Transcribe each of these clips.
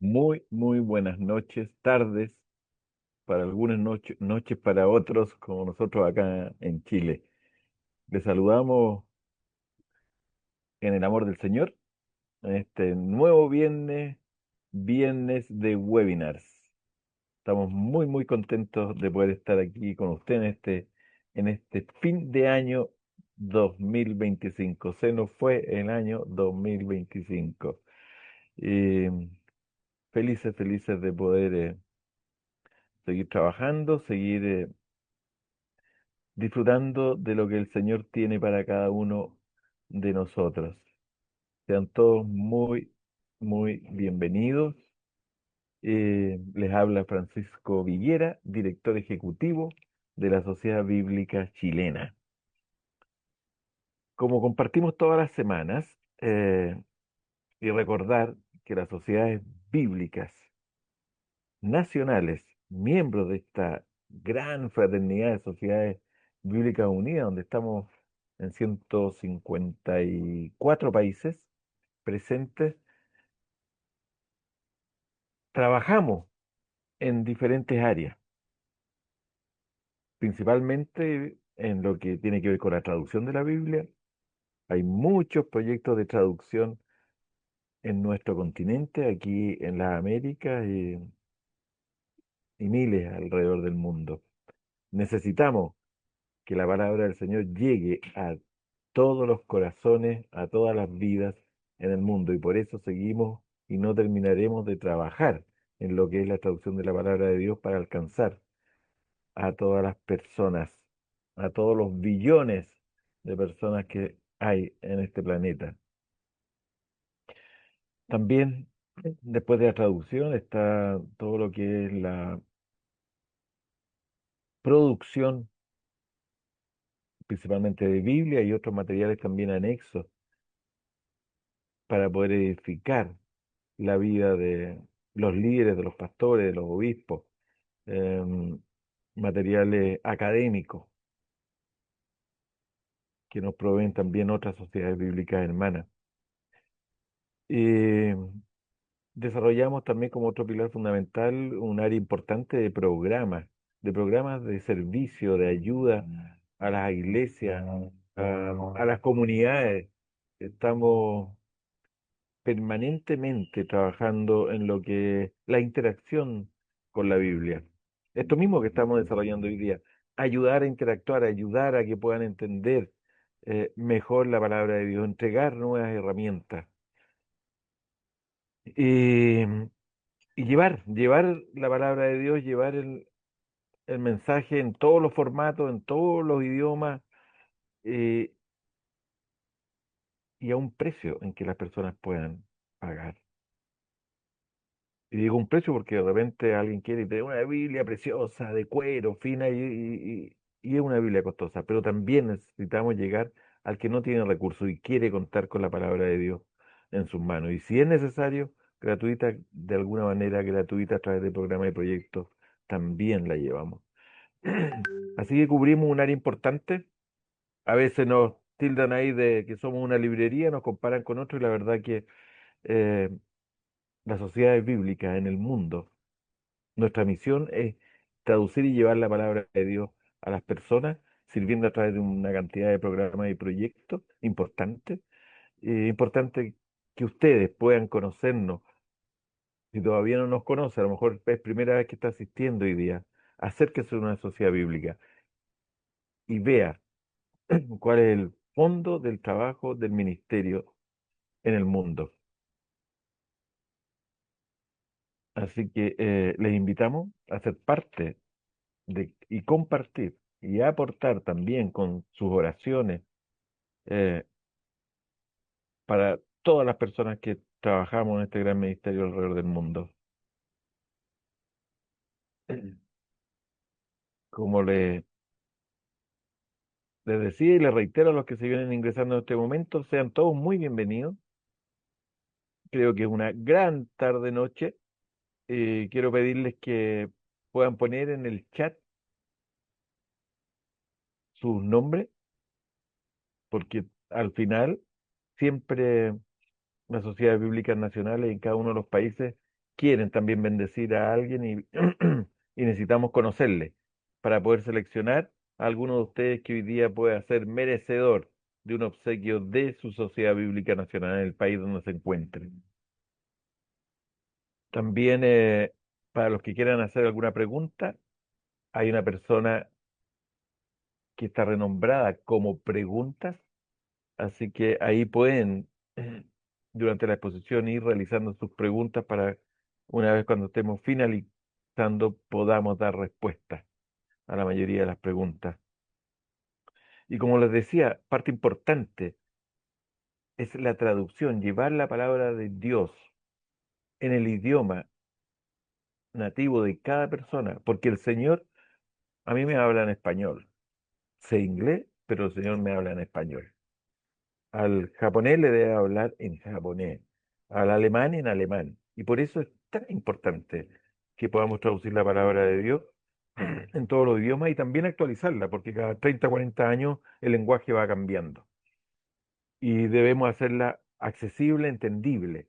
Muy buenas noches, tardes, para algunas noches para otros, como nosotros acá en Chile. Les saludamos en el amor del Señor en este nuevo viernes de webinars. Estamos muy contentos de poder estar aquí con usted en este fin de año 2025. Se nos fue el año 2025. Y felices de poder seguir trabajando, seguir disfrutando de lo que el Señor tiene para cada uno de nosotros. Sean todos muy bienvenidos. Les habla Francisco Villera, director ejecutivo de la Sociedad Bíblica Chilena. Como compartimos todas las semanas, y recordar que las sociedades bíblicas nacionales, miembros de esta gran fraternidad de sociedades bíblicas unidas, donde estamos en 154 países presentes, trabajamos en diferentes áreas, principalmente en lo que tiene que ver con la traducción de la Biblia. Hay muchos proyectos de traducción en nuestro continente, aquí en las Américas y miles alrededor del mundo. Necesitamos que la palabra del Señor llegue a todos los corazones, a todas las vidas en el mundo. Y por eso seguimos y no terminaremos de trabajar en lo que es la traducción de la palabra de Dios para alcanzar a todas las personas, a todos los billones de personas que hay en este planeta. También, después de la traducción, está todo lo que es la producción, principalmente de Biblia y otros materiales también anexos, para poder edificar la vida de los líderes, de los pastores, de los obispos, em, materiales académicos que nos proveen también otras sociedades bíblicas hermanas. Y desarrollamos también como otro pilar fundamental un área importante de programas de servicio, de ayuda a las iglesias, a las comunidades. Estamos permanentemente trabajando en lo que es la interacción con la Biblia. Esto mismo que estamos desarrollando hoy día, ayudar a interactuar, ayudar a que puedan entender mejor la palabra de Dios, entregar nuevas herramientas y, y llevar la palabra de Dios, llevar el mensaje en todos los formatos, en todos los idiomas eh, y a un precio en que las personas puedan pagar. Y digo un precio porque de repente alguien quiere tener una Biblia preciosa, de cuero, fina, y es una Biblia costosa, pero también necesitamos llegar al que no tiene recursos y quiere contar con la palabra de Dios en sus manos. Y si es necesario, gratuita, de alguna manera gratuita a través de programas y proyectos, también la llevamos. Así que cubrimos un área importante. A veces nos tildan ahí de que somos una librería, nos comparan con otros y la verdad que eh, las sociedades bíblicas en el mundo, nuestra misión es traducir y llevar la palabra de Dios a las personas, sirviendo a través de una cantidad de programas y proyectos importantes. Importante que ustedes puedan conocernos. Si todavía no nos conoce, a lo mejor es primera vez que está asistiendo hoy día, acérquese a una sociedad bíblica y vea cuál es el fondo del trabajo del ministerio en el mundo. Así que les invitamos a ser parte y compartir y aportar también con sus oraciones eh, para todas las personas que trabajamos en este gran ministerio alrededor del mundo. Como les decía y les reitero a los que se vienen ingresando en este momento, sean todos muy bienvenidos. Creo que es una gran tarde-noche. Quiero pedirles que puedan poner en el chat sus nombres, porque al final siempre las sociedades bíblicas nacionales en cada uno de los países quieren también bendecir a alguien y, y necesitamos conocerle para poder seleccionar a alguno de ustedes que hoy día pueda ser merecedor de un obsequio de su Sociedad Bíblica Nacional en el país donde se encuentren. También para los que quieran hacer alguna pregunta, hay una persona que está renombrada como preguntas, así que ahí pueden durante la exposición ir realizando sus preguntas para una vez cuando estemos finalizando podamos dar respuesta a la mayoría de las preguntas. Y como les decía, parte importante es la traducción, llevar la palabra de Dios en el idioma nativo de cada persona, porque el Señor a mí me habla en español, sé inglés, pero el Señor me habla en español. Al japonés le debe hablar en japonés, al alemán en alemán. Y por eso es tan importante que podamos traducir la palabra de Dios en todos los idiomas y también actualizarla, porque cada 30, 40 años el lenguaje va cambiando y debemos hacerla accesible, entendible.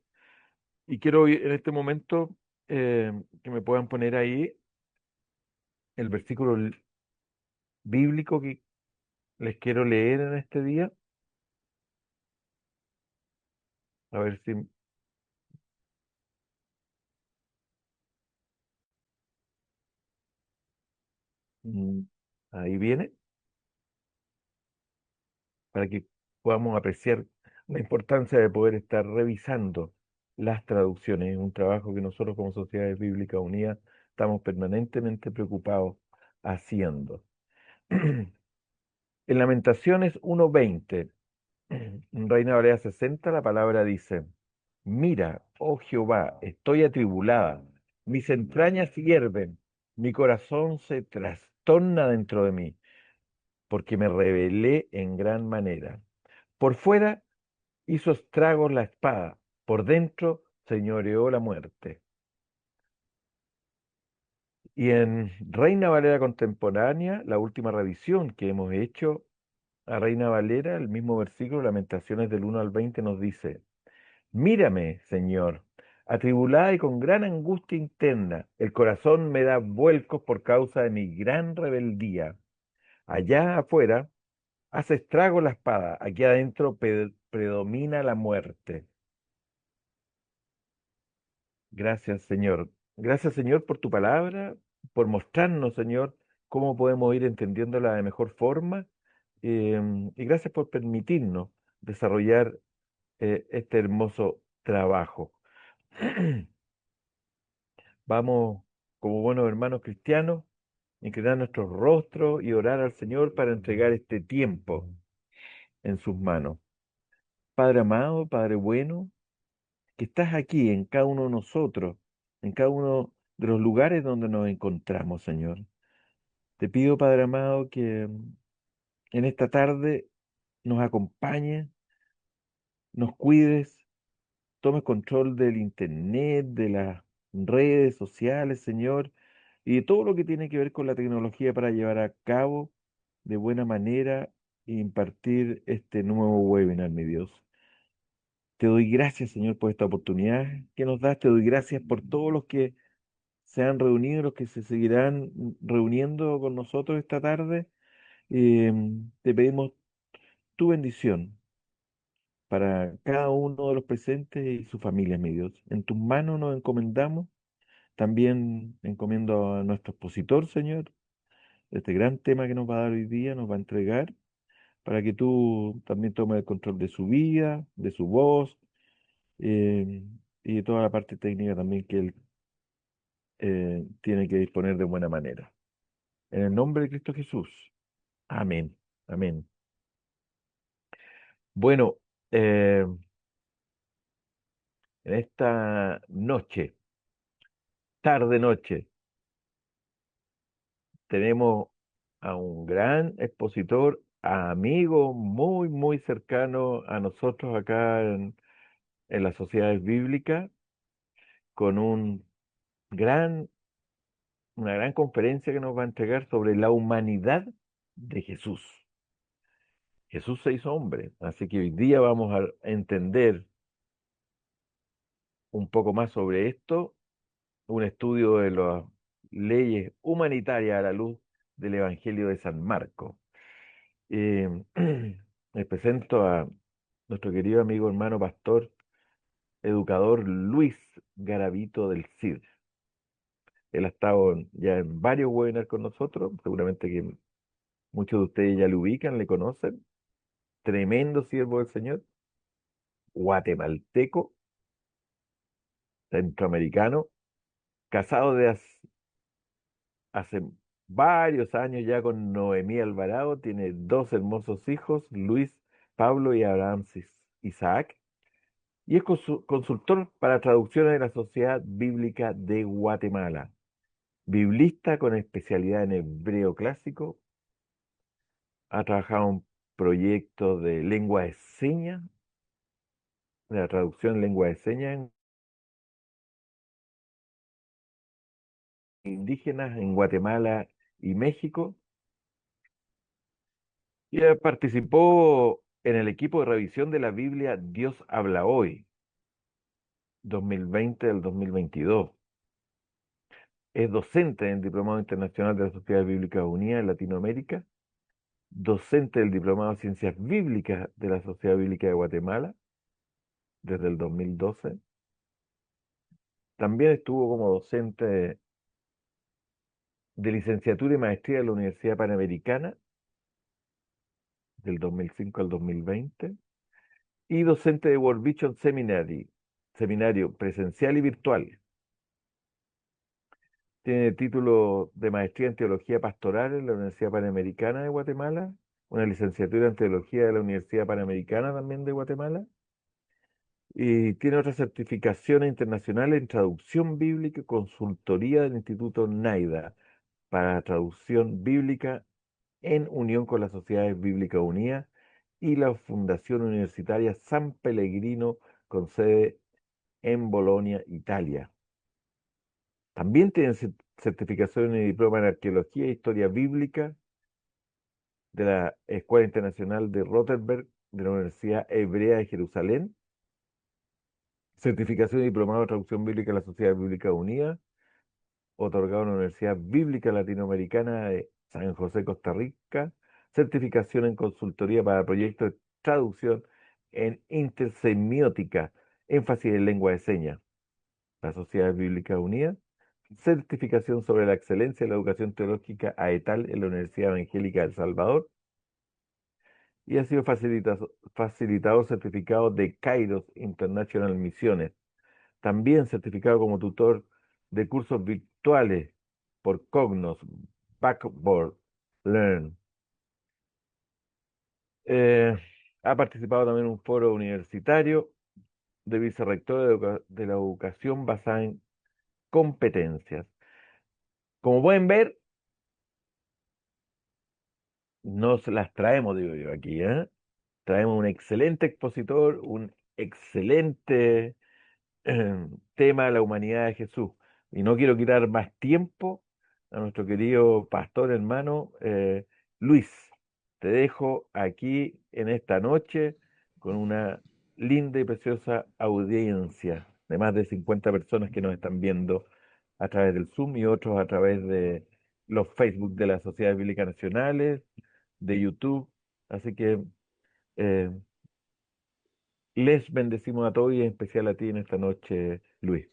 Y quiero en este momento que me puedan poner ahí el versículo bíblico que les quiero leer en este día, a ver si mm, ahí viene, para que podamos apreciar la importancia de poder estar revisando las traducciones. Es un trabajo que nosotros como Sociedades Bíblicas Unidas estamos permanentemente preocupados haciendo. En Lamentaciones 1:20, en Reina Valera 60, la palabra dice, mira, oh Jehová, estoy atribulada, mis entrañas hierven, mi corazón se trastorna dentro de mí, porque me rebelé en gran manera. Por fuera hizo estragos la espada, por dentro señoreó la muerte. Y en Reina Valera contemporánea, la última revisión que hemos hecho a Reina Valera, el mismo versículo, Lamentaciones del 1 al 20, nos dice, mírame, Señor, atribulada y con gran angustia interna, el corazón me da vuelcos por causa de mi gran rebeldía. Allá afuera hace estrago la espada, aquí adentro predomina la muerte. Gracias, Señor. Gracias, Señor, por tu palabra, por mostrarnos, Señor, cómo podemos ir entendiéndola de mejor forma. Y gracias por permitirnos desarrollar este hermoso trabajo. Vamos, como buenos hermanos cristianos, inclinar nuestros rostros y orar al Señor para entregar este tiempo en sus manos. Padre amado, Padre bueno, que estás aquí en cada uno de nosotros, en cada uno de los lugares donde nos encontramos, Señor. Te pido, Padre amado, que en esta tarde nos acompañes, nos cuides, tomes control del internet, de las redes sociales, Señor, y de todo lo que tiene que ver con la tecnología para llevar a cabo de buena manera e impartir este nuevo webinar, mi Dios. Te doy gracias, Señor, por esta oportunidad que nos das. Te doy gracias por todos los que se han reunido, los que se seguirán reuniendo con nosotros esta tarde. Te pedimos tu bendición para cada uno de los presentes y sus familias, mi Dios. En tus manos nos encomendamos. También encomiendo a nuestro expositor, Señor, este gran tema que nos va a dar hoy día, nos va a entregar, para que tú también tomes el control de su vida, de su voz, eh, y de toda la parte técnica también que él tiene que disponer de buena manera. En el nombre de Cristo Jesús. Amén. Amén. Bueno, eh, en esta noche, tarde noche, tenemos a un gran expositor, amigo muy, muy cercano a nosotros acá en las sociedades bíblicas, con gran, una gran conferencia que nos va a entregar sobre la humanidad de Jesús. Jesús se hizo hombre, así que hoy día vamos a entender un poco más sobre esto un estudio de las leyes humanitarias a la luz del Evangelio de San Marcos. Eh, Les presento a nuestro querido amigo, hermano, pastor, educador Luis Garavito del CID. Él ha estado ya en varios webinars con nosotros, seguramente que muchos de ustedes ya lo ubican, le conocen. Tremendo siervo del Señor, guatemalteco, centroamericano, casado de hace varios años ya con Noemí Alvarado, tiene dos hermosos hijos, Luis, Pablo y Abraham Isaac, y es consultor para traducciones de la Sociedad Bíblica de Guatemala, biblista con especialidad en hebreo clásico, ha trabajado en proyectos de lengua de señas, de la traducción en lengua de señas indígenas en Guatemala y México, y participó en el equipo de revisión de la Biblia Dios habla hoy, 2020 al 2022. Es docente en el Diplomado Internacional de la Sociedad Bíblica Unida en Latinoamérica, docente del Diplomado de Ciencias Bíblicas de la Sociedad Bíblica de Guatemala desde el 2012. También estuvo como docente de licenciatura y maestría de la Universidad Panamericana del 2005 al 2020 y docente de World Vision Seminary, seminario presencial y virtual. Tiene título de maestría en teología pastoral en la Universidad Panamericana de Guatemala, una licenciatura en teología de la Universidad Panamericana también de Guatemala, y tiene otras certificaciones internacionales en traducción bíblica y consultoría del Instituto NAIDA para traducción bíblica en unión con las Sociedades Bíblicas Unidas y la Fundación Universitaria San Pellegrino con sede en Bolonia, Italia. También tienen certificación y diploma en arqueología e historia bíblica de la Escuela Internacional de Rotterdam de la Universidad Hebrea de Jerusalén, certificación y diplomado en traducción bíblica de la Sociedad Bíblica Unida, otorgado en la Universidad Bíblica Latinoamericana de San José, Costa Rica, certificación en consultoría para proyectos de traducción en intersemiótica, énfasis en lengua de señas, la Sociedad Bíblica Unida, certificación sobre la excelencia de la educación teológica AETAL en la Universidad Evangélica de El Salvador, y ha sido facilitador certificado de Kairos International Misiones, también certificado como tutor de cursos virtuales por Cognos, Backboard, Learn. Eh, Ha participado también en un foro universitario de vicerrector de la educación basada en competencias. Como pueden ver, nos las traemos, digo yo, aquí, ¿eh? Traemos un excelente expositor, un excelente tema de la humanidad de Jesús. Y no quiero quitar más tiempo a nuestro querido pastor hermano Luis. Te dejo aquí en esta noche con una linda y preciosa audiencia de más de 50 personas que nos están viendo a través del Zoom y otros a través de los Facebook de las Sociedades Bíblicas Nacionales, de YouTube. Así que eh, les bendecimos a todos y en especial a ti en esta noche, Luis.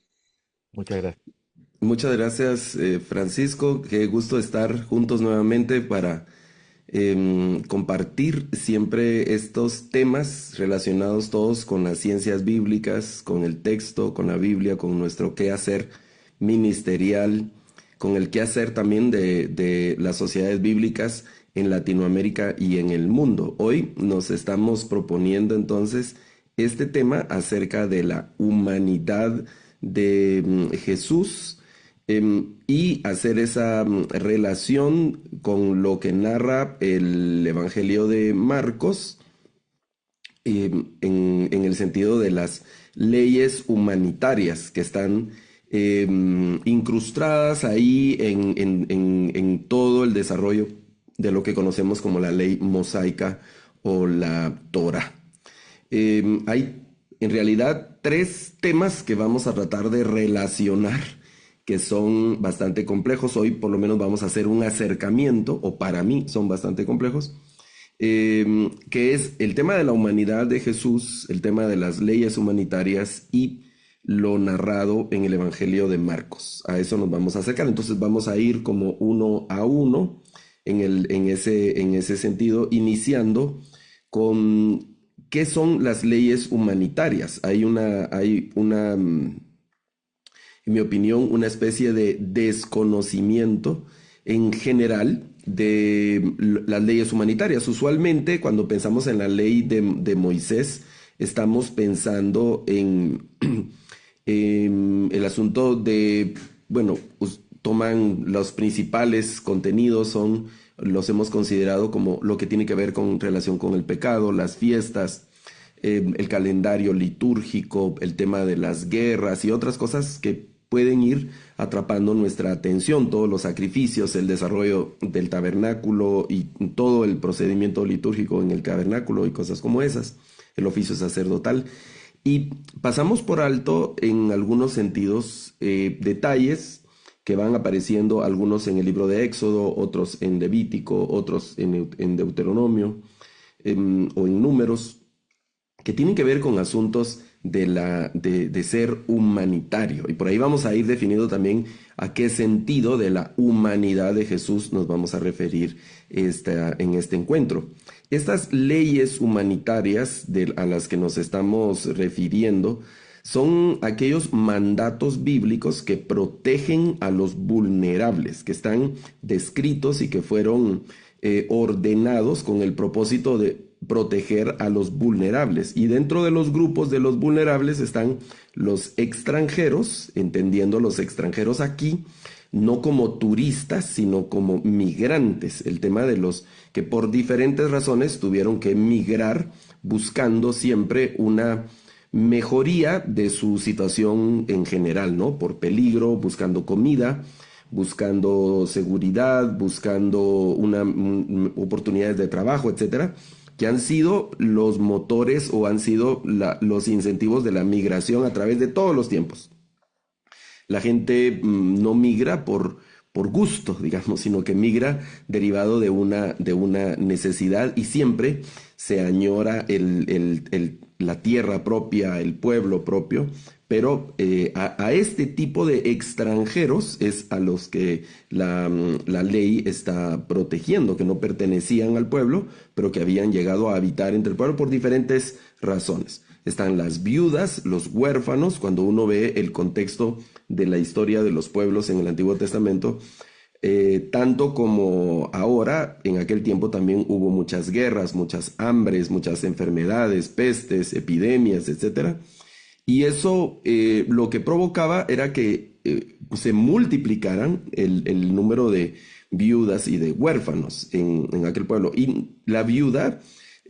Muchas gracias. Muchas gracias, Francisco. Qué gusto estar juntos nuevamente para compartir siempre estos temas relacionados todos con las ciencias bíblicas, con el texto, con la Biblia, con nuestro quehacer ministerial, con el quehacer también de las sociedades bíblicas en Latinoamérica y en el mundo. Hoy nos estamos proponiendo entonces este tema acerca de la humanidad de Jesús, y hacer esa relación con lo que narra el Evangelio de Marcos, en el sentido de las leyes humanitarias que están incrustadas ahí en todo el desarrollo de lo que conocemos como la ley mosaica o la Torah. Hay en realidad tres temas que vamos a tratar de relacionar que son bastante complejos. Hoy por lo menos vamos a hacer un acercamiento, o para mí son bastante complejos, que es el tema de la humanidad de Jesús, el tema de las leyes humanitarias y lo narrado en el Evangelio de Marcos. A eso nos vamos a acercar. Entonces vamos a ir como uno a uno en ese sentido, iniciando con qué son las leyes humanitarias. En mi opinión, una especie de desconocimiento en general de las leyes humanitarias. Usualmente, cuando pensamos en la ley de Moisés, estamos pensando en, en el asunto de, bueno, toman los principales contenidos, los hemos considerado como lo que tiene que ver con relación con el pecado, las fiestas, el calendario litúrgico, el tema de las guerras y otras cosas que pueden ir atrapando nuestra atención, todos los sacrificios, el desarrollo del tabernáculo y todo el procedimiento litúrgico en el tabernáculo y cosas como esas, el oficio sacerdotal. Y pasamos por alto en algunos sentidos detalles que van apareciendo, algunos en el libro de Éxodo, otros en Levítico, otros en Deuteronomio o en Números, que tienen que ver con asuntos de ser humanitario. Y por ahí vamos a ir definiendo también a qué sentido de la humanidad de Jesús nos vamos a referir en este encuentro. Estas leyes humanitarias a las que nos estamos refiriendo son aquellos mandatos bíblicos que protegen a los vulnerables, que están descritos y que fueron ordenados con el propósito de proteger a los vulnerables. Y dentro de los grupos de los vulnerables están los extranjeros, entendiendo los extranjeros aquí no como turistas, sino como migrantes. El tema de los que por diferentes razones tuvieron que migrar buscando siempre una mejoría de su situación en general, ¿no? Por peligro, buscando comida, buscando seguridad, buscando oportunidades de trabajo, etcétera, que han sido los motores o han sido los incentivos de la migración a través de todos los tiempos. La gente no migra por gusto, digamos, sino que migra derivado de una necesidad, y siempre se añora la tierra propia, el pueblo propio, pero a este tipo de extranjeros es a los que la ley está protegiendo, que no pertenecían al pueblo, pero que habían llegado a habitar entre el pueblo por diferentes razones. Están las viudas, los huérfanos. Cuando uno ve el contexto de la historia de los pueblos en el Antiguo Testamento, tanto como ahora, en aquel tiempo también hubo muchas guerras, muchas hambres, muchas enfermedades, pestes, epidemias, etcétera. Y eso lo que provocaba era que se multiplicaran el número de viudas y de huérfanos en aquel pueblo. Y la viuda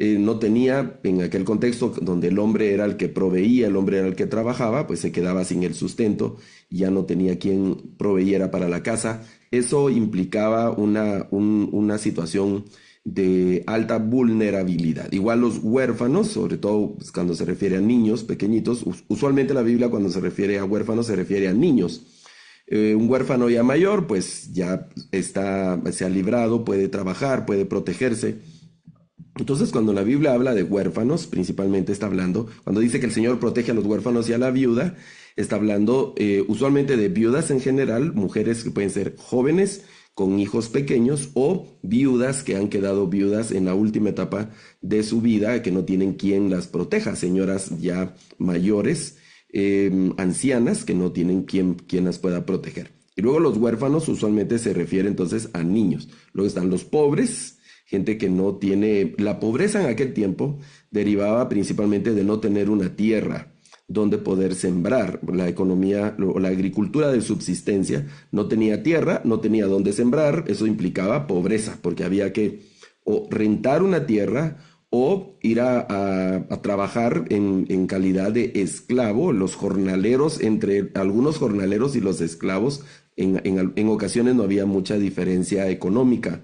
no tenía, en aquel contexto donde el hombre era el que proveía, el hombre era el que trabajaba, pues se quedaba sin el sustento, ya no tenía quien proveyera para la casa. Eso implicaba una situación de alta vulnerabilidad. Igual los huérfanos, sobre todo pues, cuando se refiere a niños pequeñitos, usualmente la Biblia cuando se refiere a huérfanos se refiere a niños. Un huérfano ya mayor, pues ya se ha librado, puede trabajar, puede protegerse. Entonces, cuando la Biblia habla de huérfanos, principalmente está hablando, cuando dice que el Señor protege a los huérfanos y a la viuda, está hablando usualmente de viudas en general, mujeres que pueden ser jóvenes con hijos pequeños, o viudas que han quedado viudas en la última etapa de su vida, que no tienen quien las proteja, señoras ya mayores, ancianas, que no tienen quien las pueda proteger. Y luego los huérfanos usualmente se refiere entonces a niños. Luego están los pobres, gente que no tiene. La pobreza en aquel tiempo derivaba principalmente de no tener una tierra donde poder sembrar. La economía o la agricultura de subsistencia no tenía tierra, no tenía donde sembrar. Eso implicaba pobreza, porque había que o rentar una tierra o ir a trabajar en calidad de esclavo. Los jornaleros, entre algunos jornaleros y los esclavos, en ocasiones no había mucha diferencia económica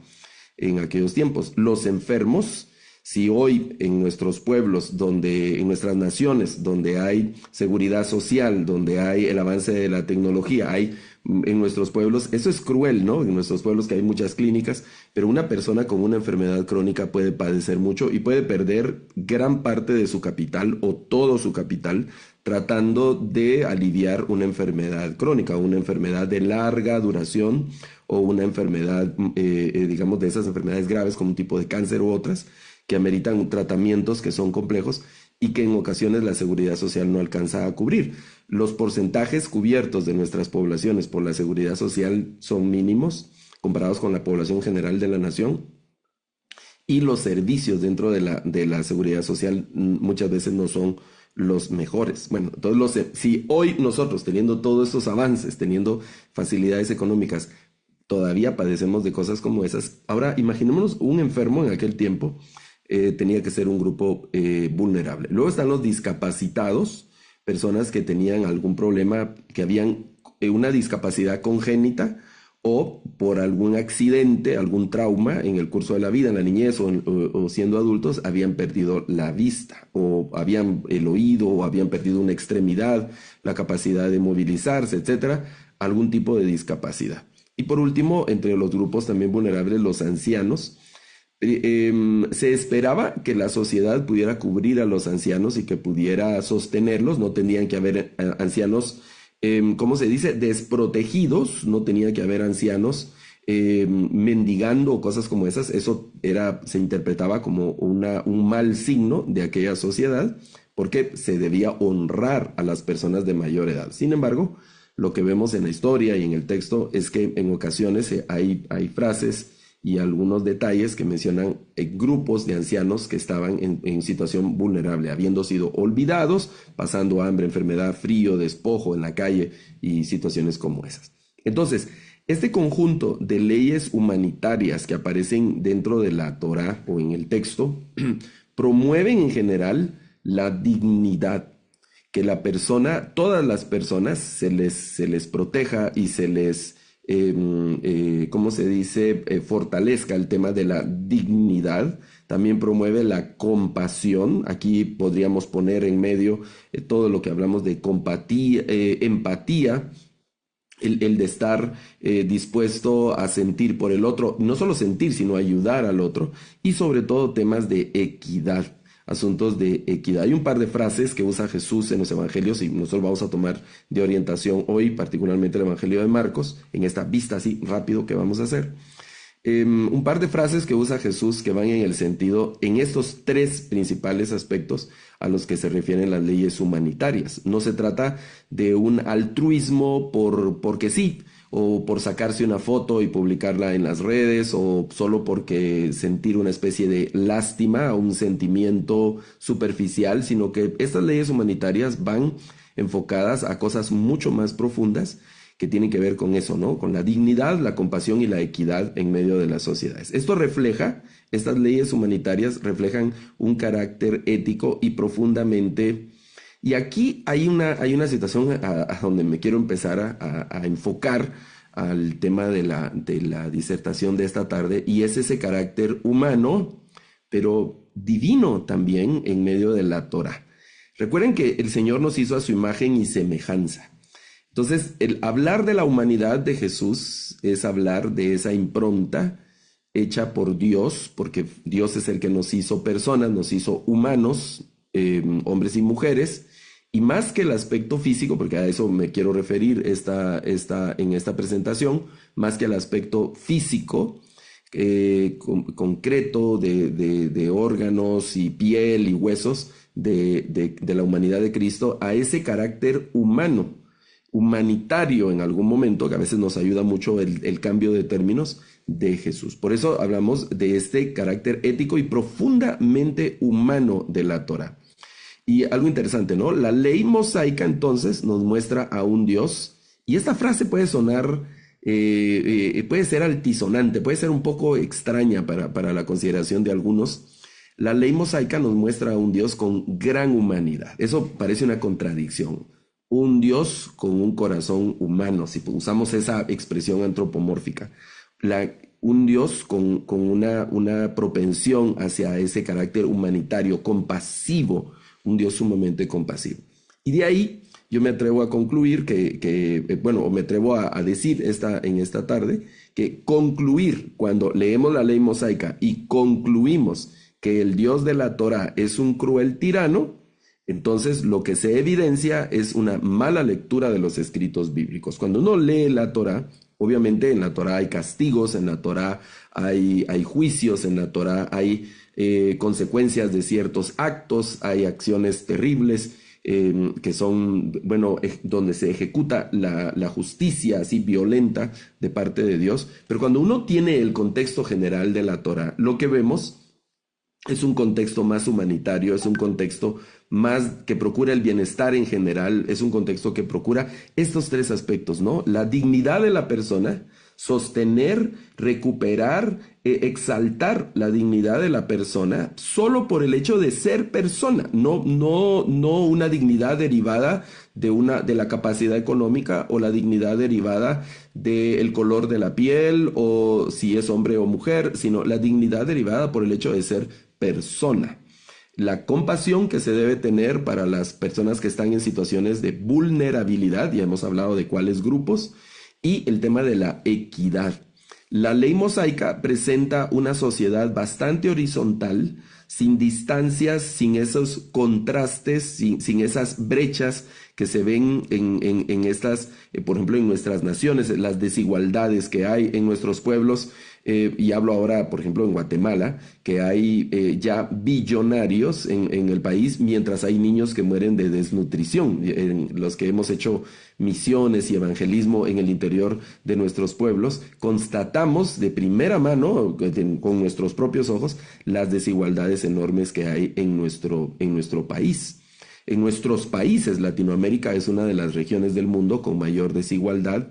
en aquellos tiempos. Los enfermos, si hoy en nuestros pueblos, en nuestras naciones, donde hay seguridad social, donde hay el avance de la tecnología, hay En nuestros pueblos, eso es cruel, ¿no? En nuestros pueblos que hay muchas clínicas, pero una persona con una enfermedad crónica puede padecer mucho y puede perder gran parte de su capital o todo su capital tratando de aliviar una enfermedad crónica, una enfermedad de larga duración o una enfermedad, digamos, de esas enfermedades graves como un tipo de cáncer u otras que ameritan tratamientos que son complejos y que en ocasiones la seguridad social no alcanza a cubrir. Los porcentajes cubiertos de nuestras poblaciones por la seguridad social son mínimos comparados con la población general de la nación y los servicios dentro de la seguridad social muchas veces no son los mejores. Bueno, entonces si hoy nosotros teniendo todos estos avances, teniendo facilidades económicas, todavía padecemos de cosas como esas, ahora imaginémonos un enfermo en aquel tiempo, tenía que ser un grupo vulnerable. Luego están los discapacitados, personas que tenían algún problema, que habían una discapacidad congénita o por algún accidente, algún trauma en el curso de la vida, en la niñez o siendo adultos, habían perdido la vista o habían el oído o habían perdido una extremidad, la capacidad de movilizarse, etcétera, algún tipo de discapacidad. Y por último, entre los grupos también vulnerables, los ancianos. Se esperaba que la sociedad pudiera cubrir a los ancianos y que pudiera sostenerlos, no tenían que haber ancianos, ¿cómo se dice?, desprotegidos, no tenía que haber ancianos mendigando o cosas como esas, eso se interpretaba como un mal signo de aquella sociedad, porque se debía honrar a las personas de mayor edad. Sin embargo, lo que vemos en la historia y en el texto es que en ocasiones hay frases y algunos detalles que mencionan grupos de ancianos que estaban en situación vulnerable, habiendo sido olvidados, pasando hambre, enfermedad, frío, despojo en la calle y situaciones como esas. Entonces, este conjunto de leyes humanitarias que aparecen dentro de la Torá o en el texto promueven en general la dignidad, que la persona, todas las personas se les proteja y se les ¿cómo se dice?, fortalezca el tema de la dignidad. También promueve la compasión. Aquí podríamos poner en medio todo lo que hablamos de compatía, empatía, el de estar dispuesto a sentir por el otro, no solo sentir, sino ayudar al otro, y sobre todo temas de equidad, asuntos de equidad. Hay un par de frases que usa Jesús en los evangelios y nosotros vamos a tomar de orientación hoy, particularmente el evangelio de Marcos, en esta vista así rápido que vamos a hacer. Un par de frases que usa Jesús que van en el sentido, en estos tres principales aspectos a los que se refieren las leyes humanitarias. No se trata de un altruismo porque sí, o por sacarse una foto y publicarla en las redes, o solo porque sentir una especie de lástima, un sentimiento superficial, sino que estas leyes humanitarias van enfocadas a cosas mucho más profundas que tienen que ver con eso, ¿no? Con la dignidad, la compasión y la equidad en medio de las sociedades. Estas leyes humanitarias reflejan un carácter ético y profundamente. Y aquí hay una situación a donde me quiero empezar a enfocar al tema de la disertación de esta tarde, y es ese carácter humano, pero divino también en medio de la Torá. Recuerden que el Señor nos hizo a su imagen y semejanza. Entonces, el hablar de la humanidad de Jesús es hablar de esa impronta hecha por Dios, porque Dios es el que nos hizo personas, nos hizo humanos, hombres y mujeres, y más que el aspecto físico, porque a eso me quiero referir en esta presentación, más que el aspecto físico, concreto de órganos y piel y huesos de la humanidad de Cristo, a ese carácter humano, humanitario en algún momento, que a veces nos ayuda mucho el cambio de términos de Jesús. Por eso hablamos de este carácter ético y profundamente humano de la Torá. Y algo interesante, ¿no? La ley mosaica entonces nos muestra a un Dios, y esta frase puede sonar, puede ser altisonante, puede ser un poco extraña para la consideración de algunos. La ley mosaica nos muestra a un Dios con gran humanidad. Eso parece una contradicción. Un Dios con un corazón humano, si usamos esa expresión antropomórfica. Un Dios con una propensión hacia ese carácter humanitario, compasivo, un Dios sumamente compasivo. Y de ahí yo me atrevo a concluir bueno, o me atrevo a decir en esta tarde, que concluir, cuando leemos la ley mosaica y concluimos que el Dios de la Torá es un cruel tirano, entonces lo que se evidencia es una mala lectura de los escritos bíblicos. Cuando uno lee la Torá, obviamente en la Torá hay castigos, en la Torá hay juicios, en la Torá hay consecuencias de ciertos actos, hay acciones terribles que son, bueno, donde se ejecuta la justicia así violenta de parte de Dios. Pero cuando uno tiene el contexto general de la Torá, lo que vemos es un contexto más humanitario, es un contexto más que procura el bienestar en general, es un contexto que procura estos tres aspectos, ¿no? La dignidad de la persona, sostener, recuperar, exaltar la dignidad de la persona solo por el hecho de ser persona, no una dignidad derivada de la capacidad económica o la dignidad derivada del color de la piel o si es hombre o mujer, sino la dignidad derivada por el hecho de ser persona. La compasión que se debe tener para las personas que están en situaciones de vulnerabilidad, ya hemos hablado de cuáles grupos, y el tema de la equidad. La ley mosaica presenta una sociedad bastante horizontal, sin distancias, sin esos contrastes, sin esas brechas que se ven en estas, por ejemplo, en nuestras naciones, las desigualdades que hay en nuestros pueblos. Y hablo ahora, por ejemplo, en Guatemala, que hay ya billonarios en el país, mientras hay niños que mueren de desnutrición. En los que hemos hecho misiones y evangelismo en el interior de nuestros pueblos, constatamos de primera mano, con nuestros propios ojos, las desigualdades enormes que hay en nuestro país. En nuestros países, Latinoamérica es una de las regiones del mundo con mayor desigualdad.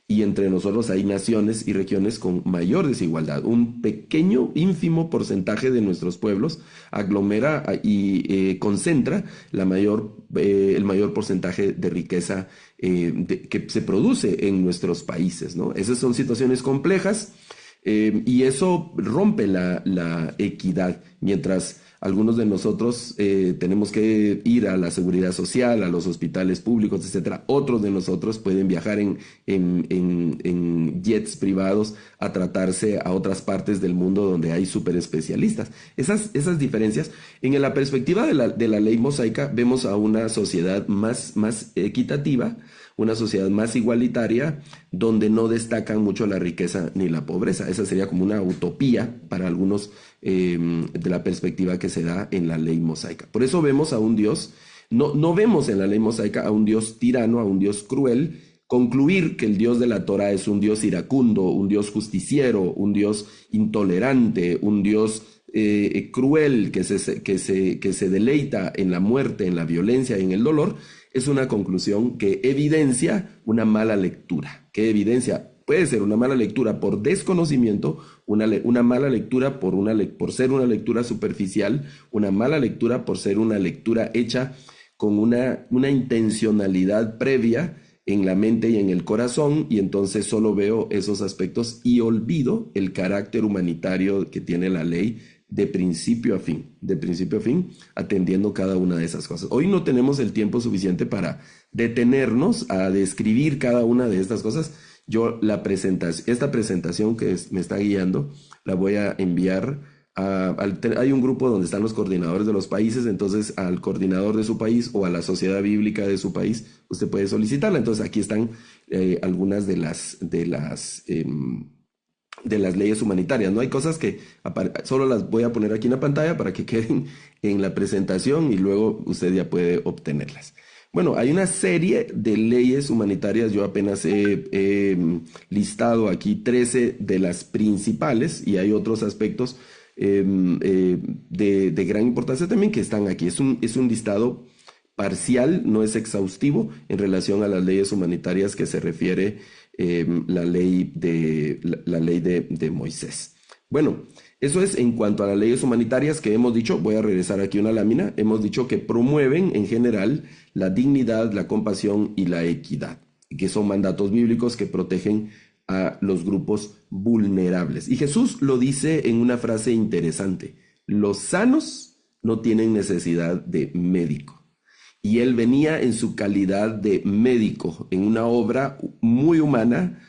Y entre nosotros hay naciones y regiones con mayor desigualdad. Un pequeño, ínfimo porcentaje de nuestros pueblos aglomera y concentra el mayor porcentaje de riqueza que se produce en nuestros países, ¿no? Esas son situaciones complejas y eso rompe la equidad, mientras algunos de nosotros tenemos que ir a la seguridad social, a los hospitales públicos, etcétera. Otros de nosotros pueden viajar en jets privados a tratarse a otras partes del mundo donde hay súper especialistas. Esas diferencias, en la perspectiva de la ley mosaica, vemos a una sociedad más equitativa, una sociedad más igualitaria, donde no destacan mucho la riqueza ni la pobreza. Esa sería como una utopía para algunos de la perspectiva que se da en la ley mosaica. Por eso vemos a un Dios, no vemos en la ley mosaica a un Dios tirano, a un Dios cruel. Concluir que el Dios de la Torá es un Dios iracundo, un Dios justiciero, un Dios intolerante, un Dios cruel que se deleita en la muerte, en la violencia y en el dolor, es una conclusión que evidencia una mala lectura, puede ser una mala lectura por desconocimiento, una mala lectura por ser una lectura superficial, una mala lectura por ser una lectura hecha con una intencionalidad previa en la mente y en el corazón, y entonces solo veo esos aspectos y olvido el carácter humanitario que tiene la ley de principio a fin, atendiendo cada una de esas cosas. Hoy no tenemos el tiempo suficiente para detenernos a describir cada una de estas cosas. Yo esta presentación que me está guiando, la voy a enviar hay un grupo donde están los coordinadores de los países, entonces al coordinador de su país o a la sociedad bíblica de su país, usted puede solicitarla. Entonces aquí están algunas de las leyes humanitarias. No hay cosas que solo las voy a poner aquí en la pantalla para que queden en la presentación y luego usted ya puede obtenerlas. Bueno, hay una serie de leyes humanitarias. Yo apenas he listado aquí 13 de las principales y hay otros aspectos de gran importancia también que están aquí. Es un listado parcial, no es exhaustivo en relación a las leyes humanitarias que se refiere la ley de Moisés. Bueno, eso es en cuanto a las leyes humanitarias que hemos dicho. Voy a regresar aquí una lámina. Hemos dicho que promueven en general la dignidad, la compasión y la equidad, que son mandatos bíblicos que protegen a los grupos vulnerables. Y Jesús lo dice en una frase interesante: los sanos no tienen necesidad de médico. y él venía en su calidad de médico en una obra muy humana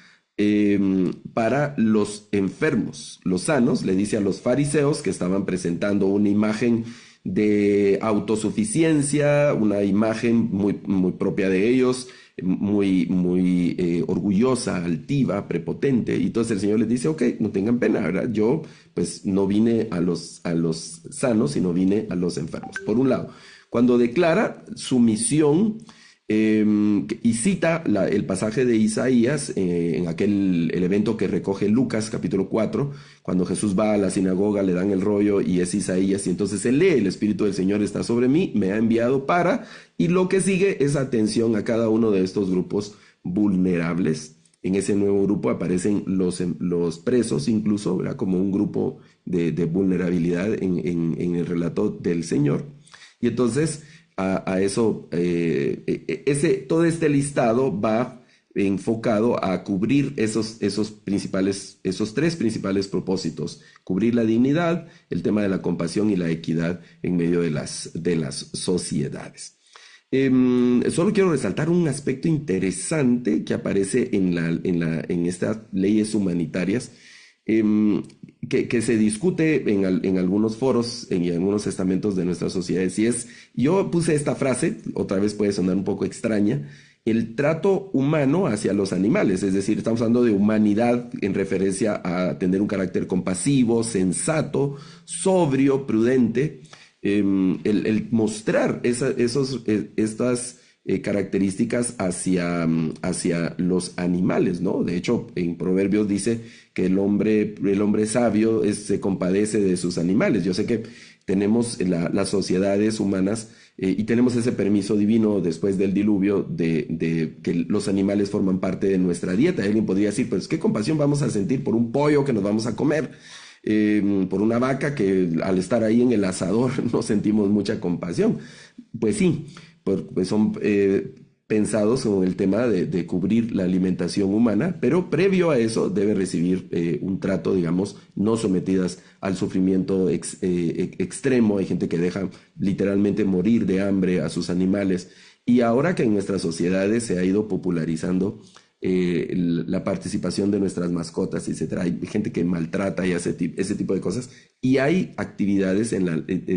para los enfermos. Los sanos, le dice a los fariseos que estaban presentando una imagen de autosuficiencia, una imagen muy propia de ellos, muy orgullosa, altiva, prepotente. Y entonces el Señor les dice, ok, no tengan pena, ¿verdad? Yo pues no vine a los sanos, sino vine a los enfermos. Por un lado, cuando declara su misión y cita el pasaje de Isaías en el evento que recoge Lucas capítulo 4, cuando Jesús va a la sinagoga, le dan el rollo y es Isaías, y entonces él lee, el Espíritu del Señor está sobre mí, me ha enviado para, y lo que sigue es atención a cada uno de estos grupos vulnerables. En ese nuevo grupo aparecen los presos incluso, ¿verdad? Como un grupo de vulnerabilidad en el relato del Señor. Y entonces a eso, todo este listado va enfocado a cubrir esos tres principales propósitos: cubrir la dignidad, el tema de la compasión y la equidad en medio de las sociedades. Solo quiero resaltar un aspecto interesante que aparece en estas leyes humanitarias, que se discute en algunos foros, en algunos estamentos de nuestras sociedades, y yo puse esta frase, otra vez puede sonar un poco extraña: el trato humano hacia los animales. Es decir, estamos hablando de humanidad en referencia a tener un carácter compasivo, sensato, sobrio, prudente. El mostrar estas características hacia los animales, ¿no? De hecho, en Proverbios dice que el hombre sabio se compadece de sus animales. Yo sé que tenemos las sociedades humanas y tenemos ese permiso divino después del diluvio de que los animales forman parte de nuestra dieta. Alguien podría decir, pues, ¿qué compasión vamos a sentir por un pollo que nos vamos a comer? Por una vaca que al estar ahí en el asador no sentimos mucha compasión. Pues sí, pues son pensados con el tema de cubrir la alimentación humana, pero previo a eso debe recibir un trato, digamos, no sometidas al sufrimiento extremo. Hay gente que deja literalmente morir de hambre a sus animales. Y ahora que en nuestras sociedades se ha ido popularizando la participación de nuestras mascotas, etcétera, hay gente que maltrata y hace ese tipo de cosas, y hay actividades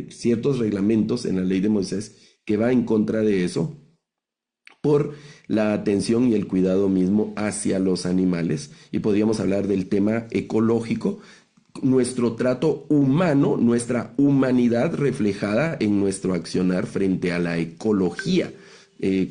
ciertos reglamentos en la ley de Moisés que va en contra de eso, por la atención y el cuidado mismo hacia los animales. Y podríamos hablar del tema ecológico, nuestro trato humano, nuestra humanidad reflejada en nuestro accionar frente a la ecología.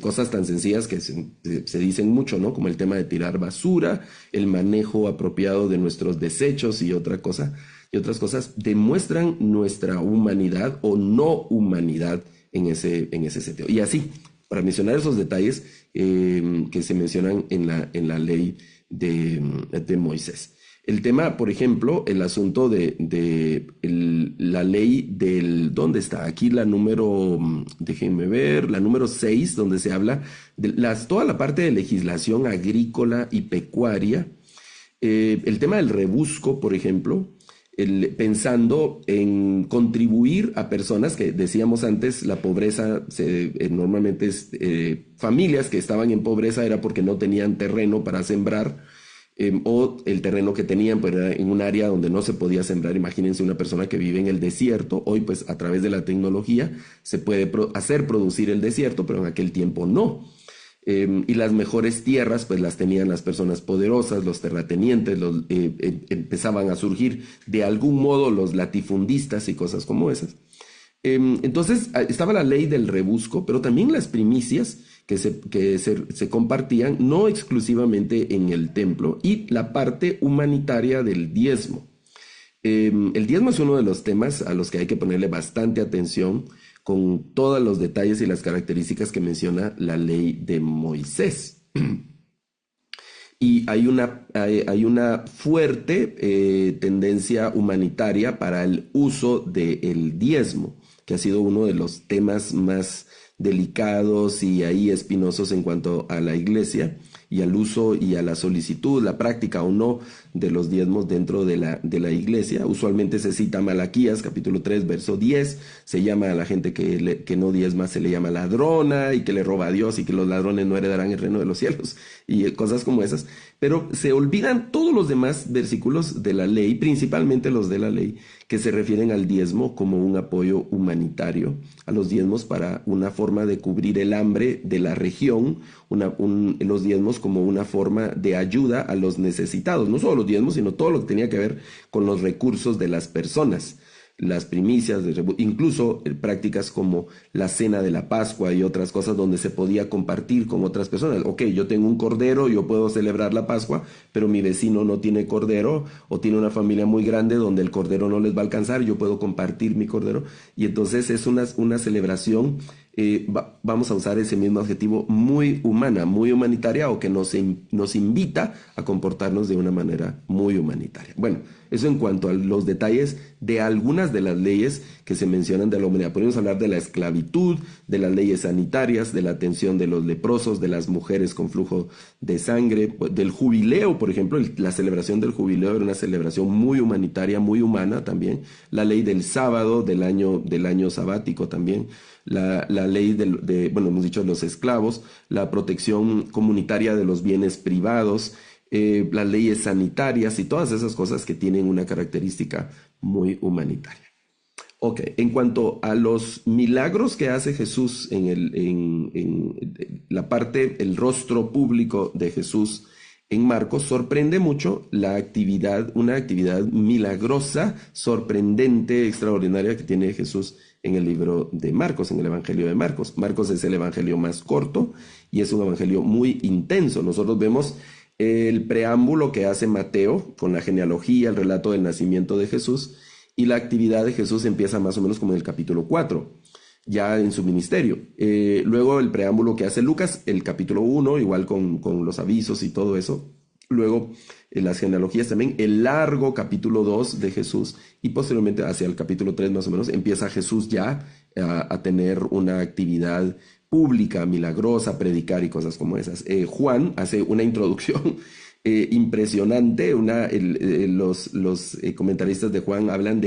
Cosas tan sencillas que se dicen mucho, ¿no? Como el tema de tirar basura, el manejo apropiado de nuestros desechos y otras cosas demuestran nuestra humanidad o no humanidad en ese sentido. Y así, para mencionar esos detalles que se mencionan en la ley de Moisés. El tema, por ejemplo, el asunto la ley ¿dónde está? Aquí la número, déjenme ver, la número 6, donde se habla de toda la parte de legislación agrícola y pecuaria. El tema del rebusco, por ejemplo, pensando en contribuir a personas que, decíamos antes, la pobreza normalmente es familias que estaban en pobreza era porque no tenían terreno para sembrar, o el terreno que tenían pues, era en un área donde no se podía sembrar. Imagínense una persona que vive en el desierto. Hoy pues a través de la tecnología se puede hacer producir el desierto, pero en aquel tiempo no. Y las mejores tierras pues las tenían las personas poderosas, los terratenientes, empezaban a surgir de algún modo los latifundistas y cosas como esas. Entonces estaba la ley del rebusco, pero también las primicias que se compartían no exclusivamente en el templo, y la parte humanitaria del diezmo. El diezmo es uno de los temas a los que hay que ponerle bastante atención, con todos los detalles y las características que menciona la ley de Moisés. Y hay una fuerte tendencia humanitaria para el uso del diezmo, que ha sido uno de los temas más delicados y ahí espinosos en cuanto a la iglesia, y al uso y a la solicitud, la práctica o no de los diezmos dentro de la iglesia. Usualmente se cita Malaquías, capítulo 3, verso 10, se llama a la gente que no diezma, se le llama ladrona y que le roba a Dios y que los ladrones no heredarán el reino de los cielos y cosas como esas. Pero se olvidan todos los demás versículos de la ley, principalmente los de la ley, que se refieren al diezmo como un apoyo humanitario, a los diezmos para una forma de cubrir el hambre de la región, los diezmos como una forma de ayuda a los necesitados, no solo los diezmos, sino todo lo que tenía que ver con los recursos de las personas, las primicias, incluso prácticas como la cena de la Pascua y otras cosas donde se podía compartir con otras personas. Ok, yo tengo un cordero, yo puedo celebrar la Pascua, pero mi vecino no tiene cordero o tiene una familia muy grande donde el cordero no les va a alcanzar, yo puedo compartir mi cordero. Y entonces es una celebración, vamos a usar ese mismo adjetivo, muy humana, muy humanitaria, o que nos invita a comportarnos de una manera muy humanitaria. Bueno, eso en cuanto a los detalles de algunas de las leyes que se mencionan de la humanidad. Podemos hablar de la esclavitud, de las leyes sanitarias, de la atención de los leprosos, de las mujeres con flujo de sangre, del jubileo, por ejemplo. La celebración del jubileo era una celebración muy humanitaria, muy humana también. La ley del sábado, del año sabático también. La ley bueno, hemos dicho de los esclavos, la protección comunitaria de los bienes privados, las leyes sanitarias y todas esas cosas que tienen una característica muy humanitaria. Ok, en cuanto a los milagros que hace Jesús en la parte, el rostro público de Jesús en Marcos, sorprende mucho una actividad milagrosa, sorprendente, extraordinaria que tiene Jesús en el libro de Marcos, en el Evangelio de Marcos. Marcos es el evangelio más corto y es un evangelio muy intenso. Nosotros vemos el preámbulo que hace Mateo con la genealogía, el relato del nacimiento de Jesús, y la actividad de Jesús empieza más o menos como en el capítulo 4, ya en su ministerio. Luego el preámbulo que hace Lucas, el capítulo 1, igual con los avisos y todo eso. Luego las genealogías también, el largo capítulo 2 de Jesús, y posteriormente hacia el capítulo 3 más o menos empieza Jesús ya a tener una actividad pública, milagrosa, predicar y cosas como esas. Juan hace una introducción impresionante. Los comentaristas de Juan hablan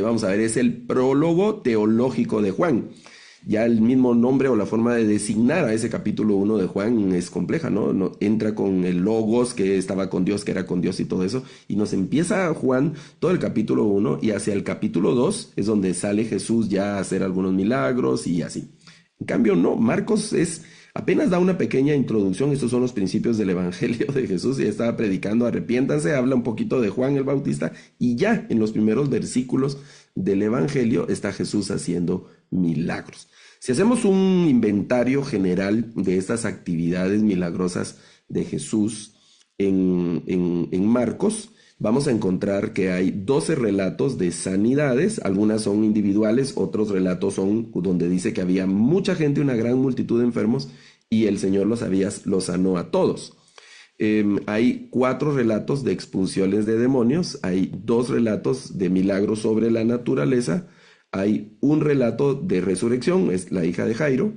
vamos a ver, es el prólogo teológico de Juan. Ya el mismo nombre o la forma de designar a ese capítulo 1 de Juan es compleja, ¿no? Entra con el logos que estaba con Dios, que era con Dios y todo eso, y nos empieza Juan todo el capítulo 1 y hacia el capítulo 2 es donde sale Jesús ya a hacer algunos milagros y así. En cambio, no, Marcos apenas da una pequeña introducción. Estos son los principios del Evangelio de Jesús, y estaba predicando, arrepiéntanse, habla un poquito de Juan el Bautista, y ya en los primeros versículos del Evangelio está Jesús haciendo milagros. Si hacemos un inventario general de estas actividades milagrosas de Jesús en Marcos, vamos a encontrar que hay 12 relatos de sanidades. Algunas son individuales, otros relatos son donde dice que había mucha gente, una gran multitud de enfermos, y el Señor los sanó a todos. Hay 4 relatos de expulsiones de demonios, hay 2 relatos de milagros sobre la naturaleza, hay un relato de resurrección, es la hija de Jairo,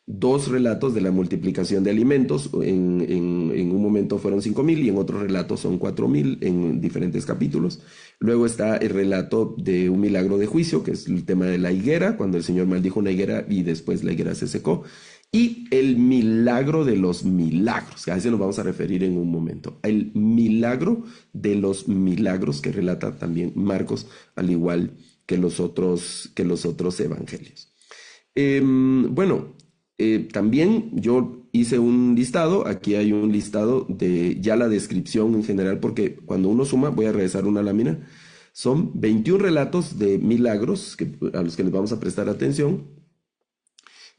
2 relatos de la multiplicación de alimentos. En un momento fueron 5,000 y en otro relato son 4,000 en diferentes capítulos. Luego está el relato de un milagro de juicio, que es el tema de la higuera, cuando el Señor maldijo una higuera y después la higuera se secó. Y el milagro de los milagros, que a ese nos vamos a referir en un momento. El milagro de los milagros que relata también Marcos, al igual que los otros evangelios. Bueno, también yo hice un listado. Aquí hay un listado de ya la descripción en general, porque cuando uno suma, voy a regresar una lámina, son 21 relatos de milagros a los que les vamos a prestar atención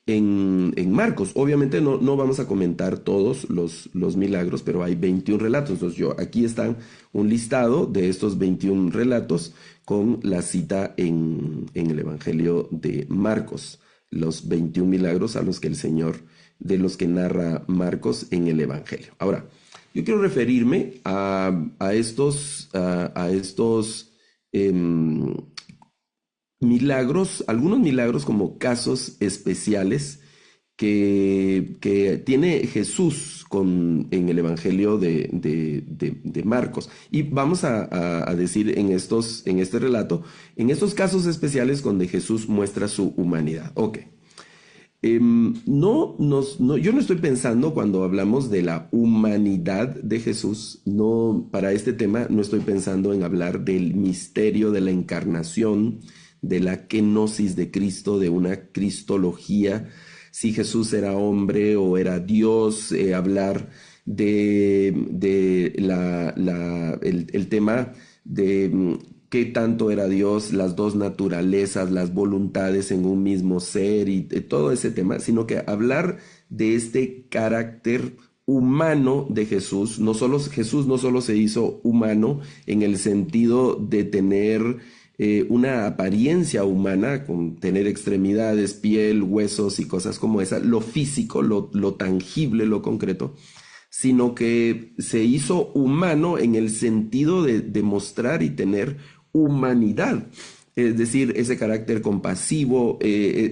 en Marcos. Obviamente no vamos a comentar todos los milagros, pero hay 21 relatos. Entonces aquí está un listado de estos 21 relatos con la cita en el Evangelio de Marcos, los 21 milagros de los que narra Marcos en el Evangelio. Ahora, yo quiero referirme a estos milagros, algunos milagros como casos especiales que tiene Jesús en el Evangelio de Marcos. Y vamos a decir en este relato, en estos casos especiales donde Jesús muestra su humanidad. Ok. Yo no estoy pensando cuando hablamos de la humanidad de Jesús, no, para este tema no estoy pensando en hablar del misterio de la encarnación, de la kenosis de Cristo, de una cristología, si Jesús era hombre o era Dios, hablar el tema de qué tanto era Dios, las dos naturalezas, las voluntades en un mismo ser y todo ese tema, sino que hablar de este carácter humano de Jesús. Jesús no solo se hizo humano en el sentido de tener una apariencia humana, con tener extremidades, piel, huesos y cosas como esa, lo físico, lo tangible, lo concreto, sino que se hizo humano en el sentido de demostrar y tener humanidad, es decir, ese carácter compasivo,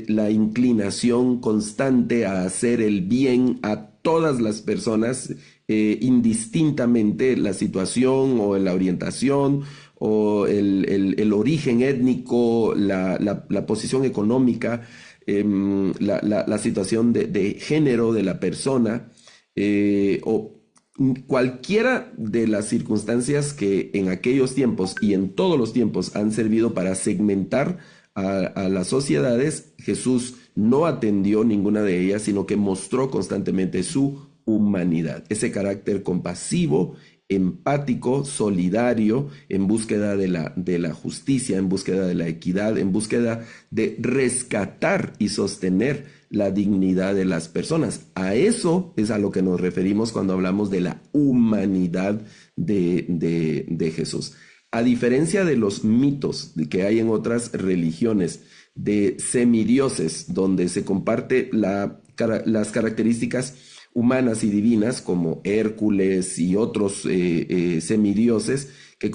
la inclinación constante a hacer el bien a todas las personas, indistintamente la situación o la orientación o el origen étnico, la posición económica, la situación de género de la persona, o cualquiera de las circunstancias que en aquellos tiempos y en todos los tiempos han servido para segmentar a las sociedades. Jesús no atendió ninguna de ellas, sino que mostró constantemente su humanidad, ese carácter compasivo, empático, solidario, en búsqueda de la justicia, en búsqueda de la equidad, en búsqueda de rescatar y sostener la dignidad de las personas. A eso es a lo que nos referimos cuando hablamos de la humanidad de Jesús. A diferencia de los mitos que hay en otras religiones de semidioses, donde se comparte las características humanas y divinas, como Hércules y otros semidioses que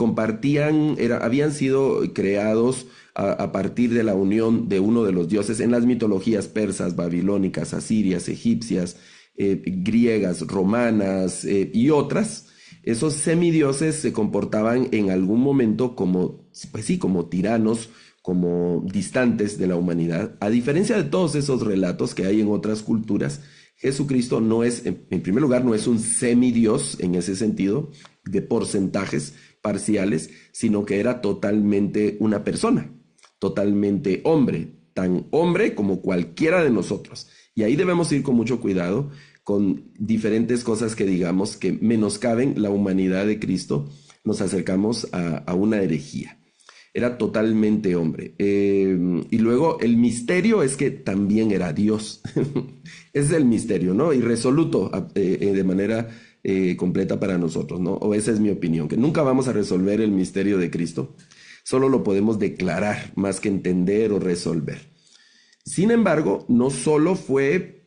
habían sido creados a partir de la unión de uno de los dioses en las mitologías persas, babilónicas, asirias, egipcias, griegas, romanas y otras. Esos semidioses se comportaban en algún momento como, pues sí, como tiranos, como distantes de la humanidad. A diferencia de todos esos relatos que hay en otras culturas, Jesucristo no es, en primer lugar, no es un semidios en ese sentido, de porcentajes parciales, sino que era totalmente una persona, totalmente hombre, tan hombre como cualquiera de nosotros. Y ahí debemos ir con mucho cuidado con diferentes cosas que digamos que menoscaben la humanidad de Cristo. Nos acercamos a una herejía. Era totalmente hombre. Y luego el misterio es que también era Dios. Ese es el misterio, ¿no? Irresoluto de manera completa para nosotros, ¿no? O esa es mi opinión, que nunca vamos a resolver el misterio de Cristo. Solo lo podemos declarar más que entender o resolver. Sin embargo, no solo fue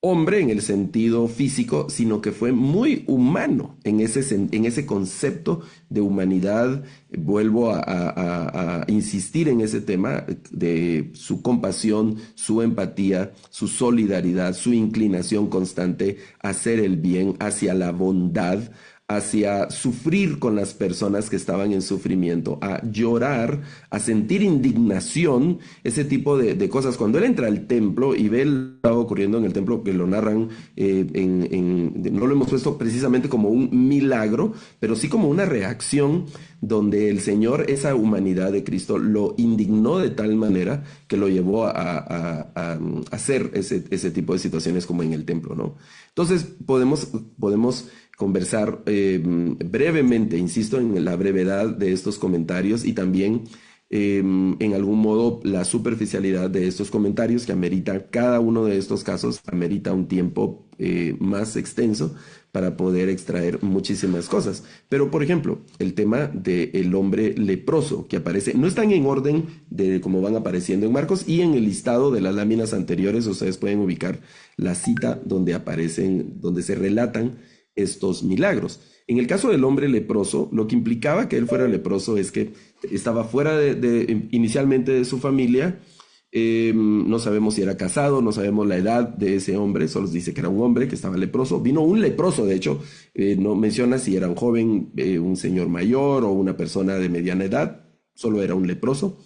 hombre en el sentido físico, sino que fue muy humano en ese concepto de humanidad. Vuelvo a insistir en ese tema de su compasión, su empatía, su solidaridad, su inclinación constante a hacer el bien, hacia la bondad, hacia sufrir con las personas que estaban en sufrimiento, a llorar, a sentir indignación, ese tipo de cosas. Cuando él entra al templo y ve lo que estaba ocurriendo en el templo, que lo narran, no lo hemos puesto precisamente como un milagro, pero sí como una reacción donde el Señor, esa humanidad de Cristo, lo indignó de tal manera que lo llevó a hacer ese tipo de situaciones como en el templo, ¿no? Entonces podemos conversar brevemente, insisto en la brevedad de estos comentarios y también en algún modo la superficialidad de estos comentarios que amerita, cada uno de estos casos amerita un tiempo más extenso para poder extraer muchísimas cosas. Pero, por ejemplo, el tema del hombre leproso que aparece, no están en orden de cómo van apareciendo en Marcos, y en el listado de las láminas anteriores ustedes pueden ubicar la cita donde aparecen, donde se relatan estos milagros. En el caso del hombre leproso, lo que implicaba que él fuera leproso es que estaba fuera inicialmente de su familia, No sabemos si era casado, no sabemos la edad de ese hombre, solo dice que era un hombre que estaba leproso. Vino un leproso, de hecho, no menciona si era un joven, un señor mayor o una persona de mediana edad, solo era un leproso.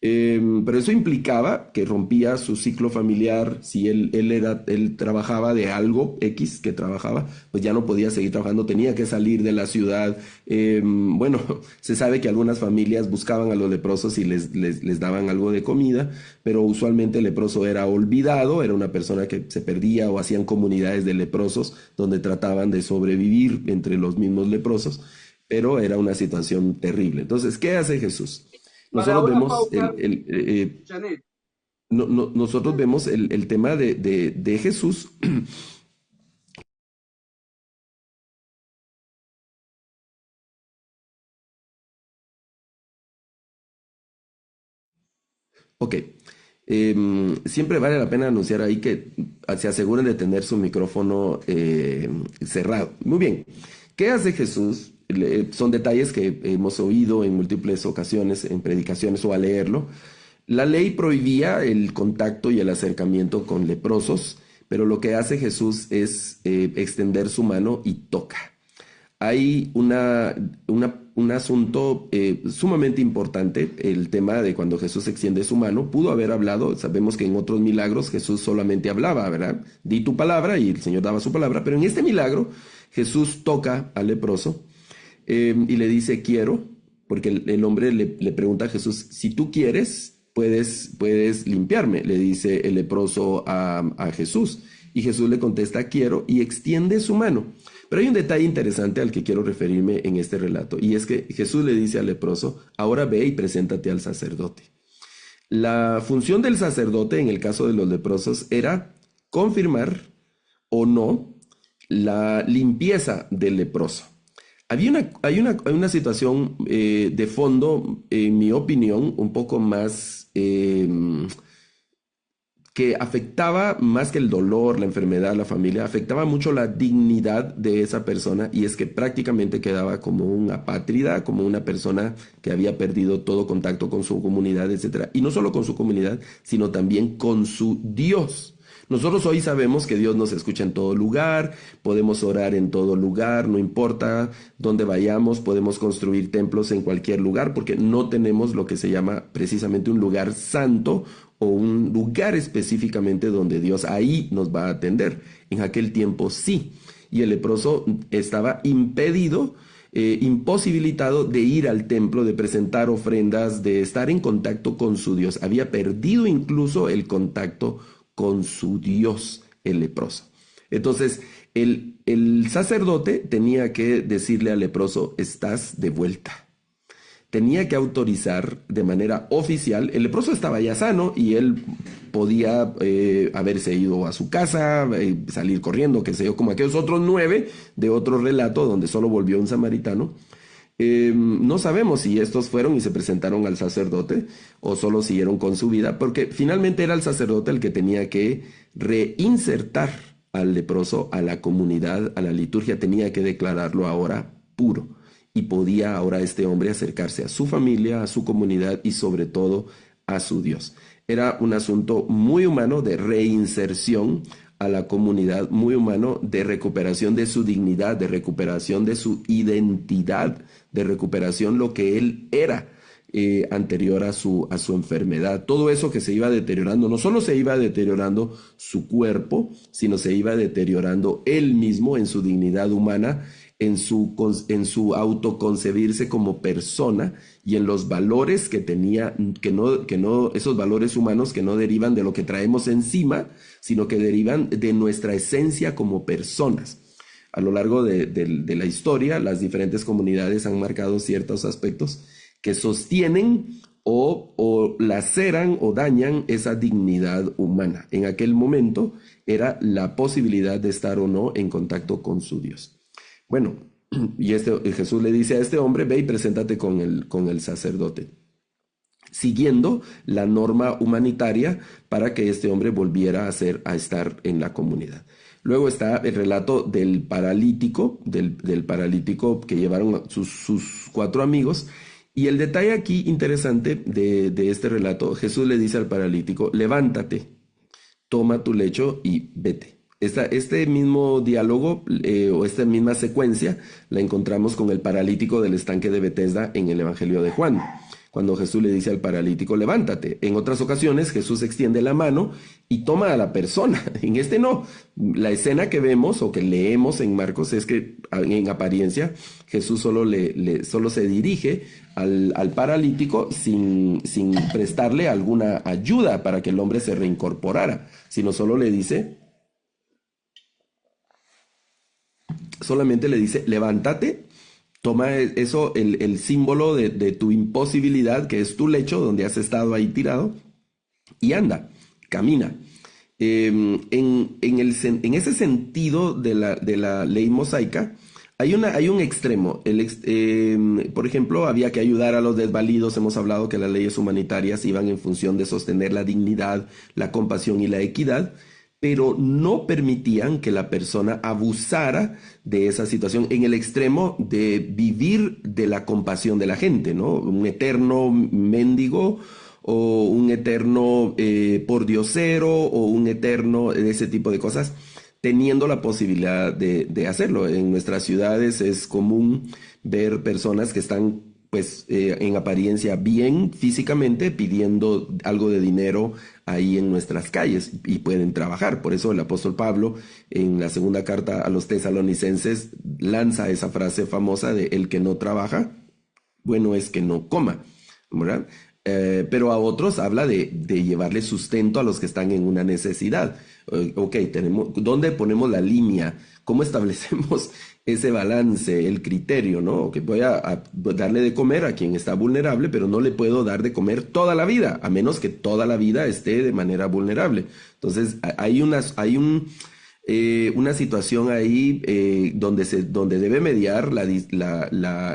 Pero eso implicaba que rompía su ciclo familiar. Si él trabajaba de algo X que trabajaba, pues ya no podía seguir trabajando, tenía que salir de la ciudad. Bueno, se sabe que algunas familias buscaban a los leprosos y les daban algo de comida, pero usualmente el leproso era olvidado, era una persona que se perdía, o hacían comunidades de leprosos donde trataban de sobrevivir entre los mismos leprosos, pero era una situación terrible. Entonces, ¿qué hace Jesús? Para Nosotros una vemos pauta, Janet. nosotros vemos el tema de Jesús. Ok. Siempre vale la pena anunciar ahí que se aseguren de tener su micrófono cerrado. Muy bien. ¿Qué hace Jesús? Son detalles que hemos oído en múltiples ocasiones, en predicaciones o al leerlo. La ley prohibía el contacto y el acercamiento con leprosos, pero lo que hace Jesús es extender su mano y toca. Hay un asunto sumamente importante, el tema de cuando Jesús extiende su mano. Pudo haber hablado, sabemos que en otros milagros Jesús solamente hablaba, ¿verdad? Di tu palabra y el Señor daba su palabra, pero en este milagro Jesús toca al leproso y le dice quiero, porque el hombre le pregunta a Jesús, si tú quieres, puedes limpiarme, le dice el leproso a Jesús. Y Jesús le contesta quiero y extiende su mano. Pero hay un detalle interesante al que quiero referirme en este relato, y es que Jesús le dice al leproso, ahora ve y preséntate al sacerdote. La función del sacerdote en el caso de los leprosos era confirmar o no la limpieza del leproso. Hay una situación de fondo, en mi opinión, un poco más que afectaba más que el dolor, la enfermedad, la familia, afectaba mucho la dignidad de esa persona, y es que prácticamente quedaba como un apátrida, como una persona que había perdido todo contacto con su comunidad, etcétera. Y no solo con su comunidad, sino también con su Dios. Nosotros hoy sabemos que Dios nos escucha en todo lugar, podemos orar en todo lugar, no importa dónde vayamos, podemos construir templos en cualquier lugar, porque no tenemos lo que se llama precisamente un lugar santo o un lugar específicamente donde Dios ahí nos va a atender. En aquel tiempo sí, y el leproso estaba impedido, imposibilitado de ir al templo, de presentar ofrendas, de estar en contacto con su Dios. Había perdido incluso el contacto con su Dios, el leproso. Entonces, el sacerdote tenía que decirle al leproso, estás de vuelta. Tenía que autorizar de manera oficial. El leproso estaba ya sano y él podía haberse ido a su casa, salir corriendo, qué sé yo, como aquellos otros 9 de otro relato donde solo volvió un samaritano. No sabemos si estos fueron y se presentaron al sacerdote o solo siguieron con su vida, porque finalmente era el sacerdote el que tenía que reinsertar al leproso a la comunidad, a la liturgia, tenía que declararlo ahora puro. Y podía ahora este hombre acercarse a su familia, a su comunidad y sobre todo a su Dios. Era un asunto muy humano de reinserción a la comunidad, muy humano de recuperación de su dignidad, de recuperación de su identidad, de recuperación lo que él era anterior a su enfermedad. Todo eso que se iba deteriorando, no solo se iba deteriorando su cuerpo, sino se iba deteriorando él mismo en su dignidad humana, en su autoconcebirse como persona y en los valores que tenía, que no, esos valores humanos que no derivan de lo que traemos encima, sino que derivan de nuestra esencia como personas. A lo largo de la historia, las diferentes comunidades han marcado ciertos aspectos que sostienen o laceran o dañan esa dignidad humana. En aquel momento era la posibilidad de estar o no en contacto con su Dios. Bueno, y Jesús le dice a este hombre, ve y preséntate con el sacerdote, siguiendo la norma humanitaria para que este hombre volviera a estar en la comunidad. Luego está el relato del paralítico, del paralítico que llevaron sus 4 amigos, Y el detalle aquí interesante de este relato, Jesús le dice al paralítico, levántate, toma tu lecho y vete. Este mismo diálogo o esta misma secuencia la encontramos con el paralítico del estanque de Betesda en el Evangelio de Juan, cuando Jesús le dice al paralítico, levántate. En otras ocasiones Jesús extiende la mano y toma a la persona. En este no. La escena que vemos o que leemos en Marcos es que en apariencia Jesús solo se dirige al paralítico sin prestarle alguna ayuda para que el hombre se reincorporara, sino solamente le dice, levántate, toma eso, el símbolo de tu imposibilidad, que es tu lecho donde has estado ahí tirado, y anda, camina. En ese sentido de la ley mosaica, hay un extremo. Por ejemplo, había que ayudar a los desvalidos. Hemos hablado que las leyes humanitarias iban en función de sostener la dignidad, la compasión y la equidad, pero no permitían que la persona abusara de esa situación en el extremo de vivir de la compasión de la gente, ¿no? Un eterno mendigo o un eterno pordiosero o un eterno de ese tipo de cosas, teniendo la posibilidad de hacerlo. En nuestras ciudades es común ver personas que están pues en apariencia bien físicamente pidiendo algo de dinero ahí en nuestras calles y pueden trabajar. Por eso el apóstol Pablo en la segunda carta a los tesalonicenses lanza esa frase famosa de el que no trabaja, bueno es que no coma, ¿verdad? Pero a otros habla de llevarle sustento a los que están en una necesidad. Ok, ¿dónde ponemos la línea? ¿Cómo establecemos ese balance, el criterio, ¿no? Que voy a darle de comer a quien está vulnerable, pero no le puedo dar de comer toda la vida, a menos que toda la vida esté de manera vulnerable. Entonces, hay una situación ahí donde debe mediar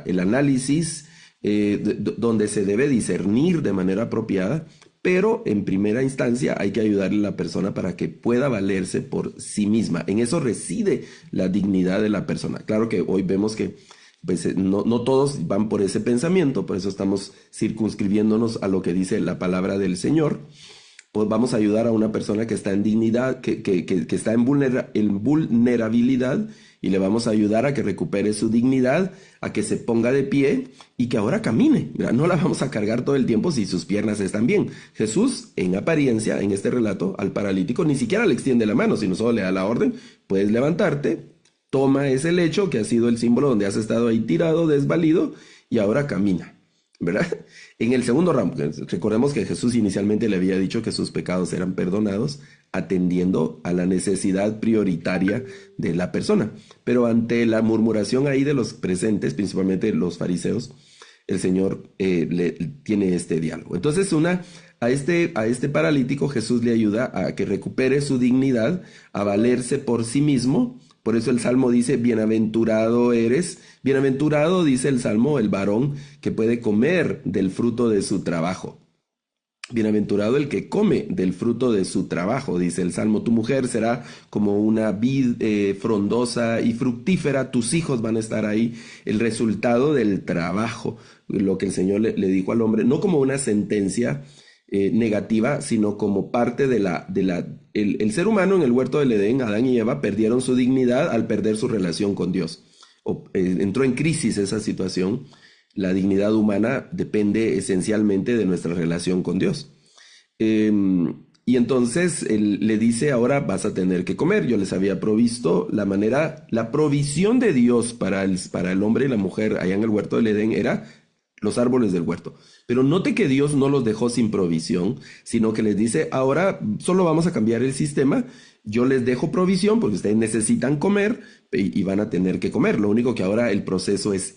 el análisis, donde se debe discernir de manera apropiada, pero en primera instancia hay que ayudarle a la persona para que pueda valerse por sí misma. En eso reside la dignidad de la persona. Claro que hoy vemos que pues, no todos van por ese pensamiento, por eso estamos circunscribiéndonos a lo que dice la palabra del Señor. Pues vamos a ayudar a una persona que está en dignidad, que está en vulnerabilidad, y le vamos a ayudar a que recupere su dignidad, a que se ponga de pie y que ahora camine. No la vamos a cargar todo el tiempo si sus piernas están bien. Jesús, en apariencia, en este relato, al paralítico ni siquiera le extiende la mano, sino solo le da la orden, puedes levantarte, toma ese lecho que ha sido el símbolo donde has estado ahí tirado, desvalido, y ahora camina, ¿verdad? En el segundo ramo, recordemos que Jesús inicialmente le había dicho que sus pecados eran perdonados, atendiendo a la necesidad prioritaria de la persona. Pero ante la murmuración ahí de los presentes, principalmente los fariseos, el Señor tiene este diálogo. Entonces a este paralítico Jesús le ayuda a que recupere su dignidad, a valerse por sí mismo. Por eso el Salmo dice, bienaventurado eres, bienaventurado, dice el Salmo, el varón que puede comer del fruto de su trabajo. Bienaventurado el que come del fruto de su trabajo, dice el Salmo. Tu mujer será como una vid frondosa y fructífera, tus hijos van a estar ahí, el resultado del trabajo, lo que el Señor le dijo al hombre, no como una sentencia negativa, sino como parte el ser humano en el huerto del Edén, Adán y Eva perdieron su dignidad al perder su relación con Dios. Entró en crisis esa situación. La dignidad humana depende esencialmente de nuestra relación con Dios. Y entonces él le dice, ahora vas a tener que comer. Yo les había provisto la provisión de Dios para el hombre y la mujer allá en el huerto del Edén era los árboles del huerto. Pero note que Dios no los dejó sin provisión, sino que les dice, ahora solo vamos a cambiar el sistema. Yo les dejo provisión porque ustedes necesitan comer y van a tener que comer. Lo único que ahora el proceso es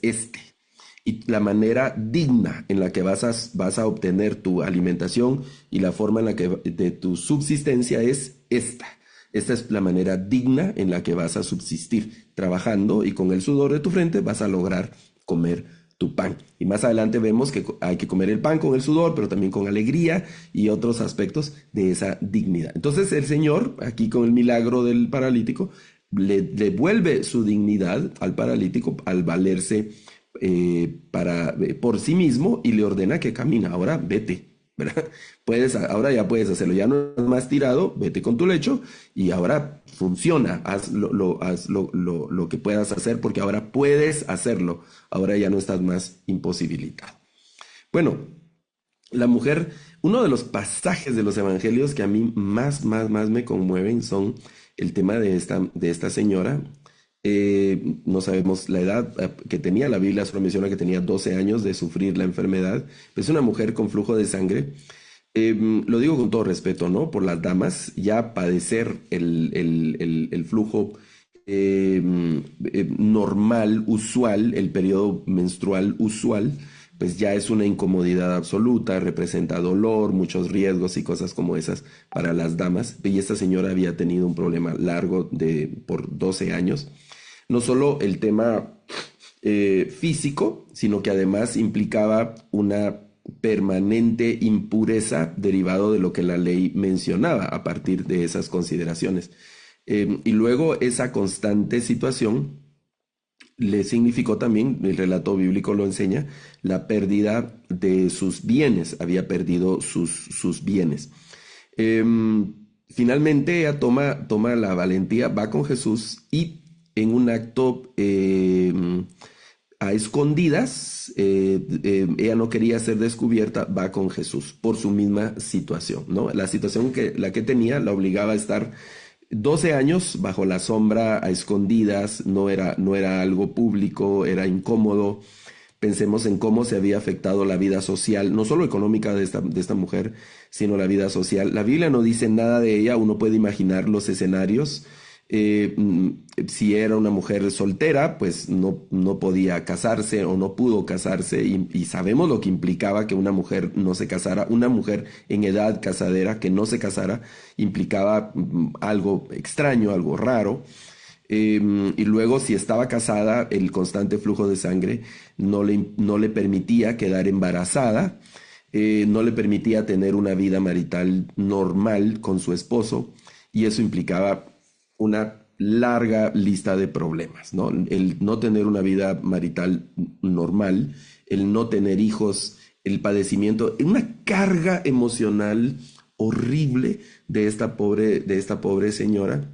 y la manera digna en la que vas a obtener tu alimentación y la forma en la que de tu subsistencia es esta. Esta es la manera digna en la que vas a subsistir. Trabajando y con el sudor de tu frente vas a lograr comer tu pan. Y más adelante vemos que hay que comer el pan con el sudor, pero también con alegría y otros aspectos de esa dignidad. Entonces el Señor, aquí con el milagro del paralítico, le devuelve su dignidad al paralítico al valerse por sí mismo y le ordena que camina. Ahora vete, ¿verdad? Ahora ya puedes hacerlo, ya no es más tirado, vete con tu lecho y ahora funciona, haz lo que puedas hacer porque ahora puedes hacerlo, ahora ya no estás más imposibilitado. Bueno, la mujer, uno de los pasajes de los evangelios que a mí más me conmueven son el tema de esta señora. No sabemos la edad que tenía, la Biblia solo menciona que tenía 12 años de sufrir la enfermedad. Es una mujer con flujo de sangre. Lo digo con todo respeto, ¿no? Por las damas, ya padecer el flujo normal, usual, el periodo menstrual usual, pues ya es una incomodidad absoluta, representa dolor, muchos riesgos y cosas como esas para las damas. Y esta señora había tenido un problema largo por 12 años. No solo el tema físico, sino que además implicaba una permanente impureza derivado de lo que la ley mencionaba a partir de esas consideraciones. Y luego esa constante situación le significó también, el relato bíblico lo enseña, la pérdida de sus bienes, había perdido sus bienes. Finalmente ella toma la valentía, va con Jesús y en un acto a escondidas, ella no quería ser descubierta, va con Jesús por su misma situación, ¿no? La situación la que tenía la obligaba a estar 12 años bajo la sombra, a escondidas, no era algo público, era incómodo. Pensemos en cómo se había afectado la vida social, no solo económica de esta mujer, sino la vida social. La Biblia no dice nada de ella, uno puede imaginar los escenarios. Si era una mujer soltera, pues no podía casarse o no pudo casarse y sabemos lo que implicaba que una mujer no se casara, una mujer en edad casadera que no se casara, implicaba algo extraño, algo raro. Y luego si estaba casada, el constante flujo de sangre no le permitía quedar embarazada, no le permitía tener una vida marital normal con su esposo y eso implicaba una larga lista de problemas, ¿no? El no tener una vida marital normal, el no tener hijos, el padecimiento, una carga emocional horrible de esta pobre señora,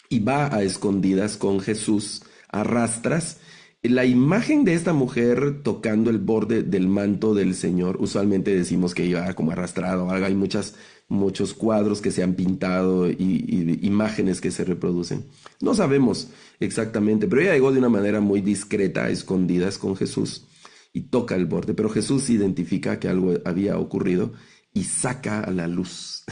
y va a escondidas con Jesús, a rastras. La imagen de esta mujer tocando el borde del manto del Señor, usualmente decimos que iba como arrastrado, hay muchos cuadros que se han pintado y imágenes que se reproducen. No sabemos exactamente, pero ella llegó de una manera muy discreta, a escondidas con Jesús y toca el borde, pero Jesús identifica que algo había ocurrido y saca a la luz.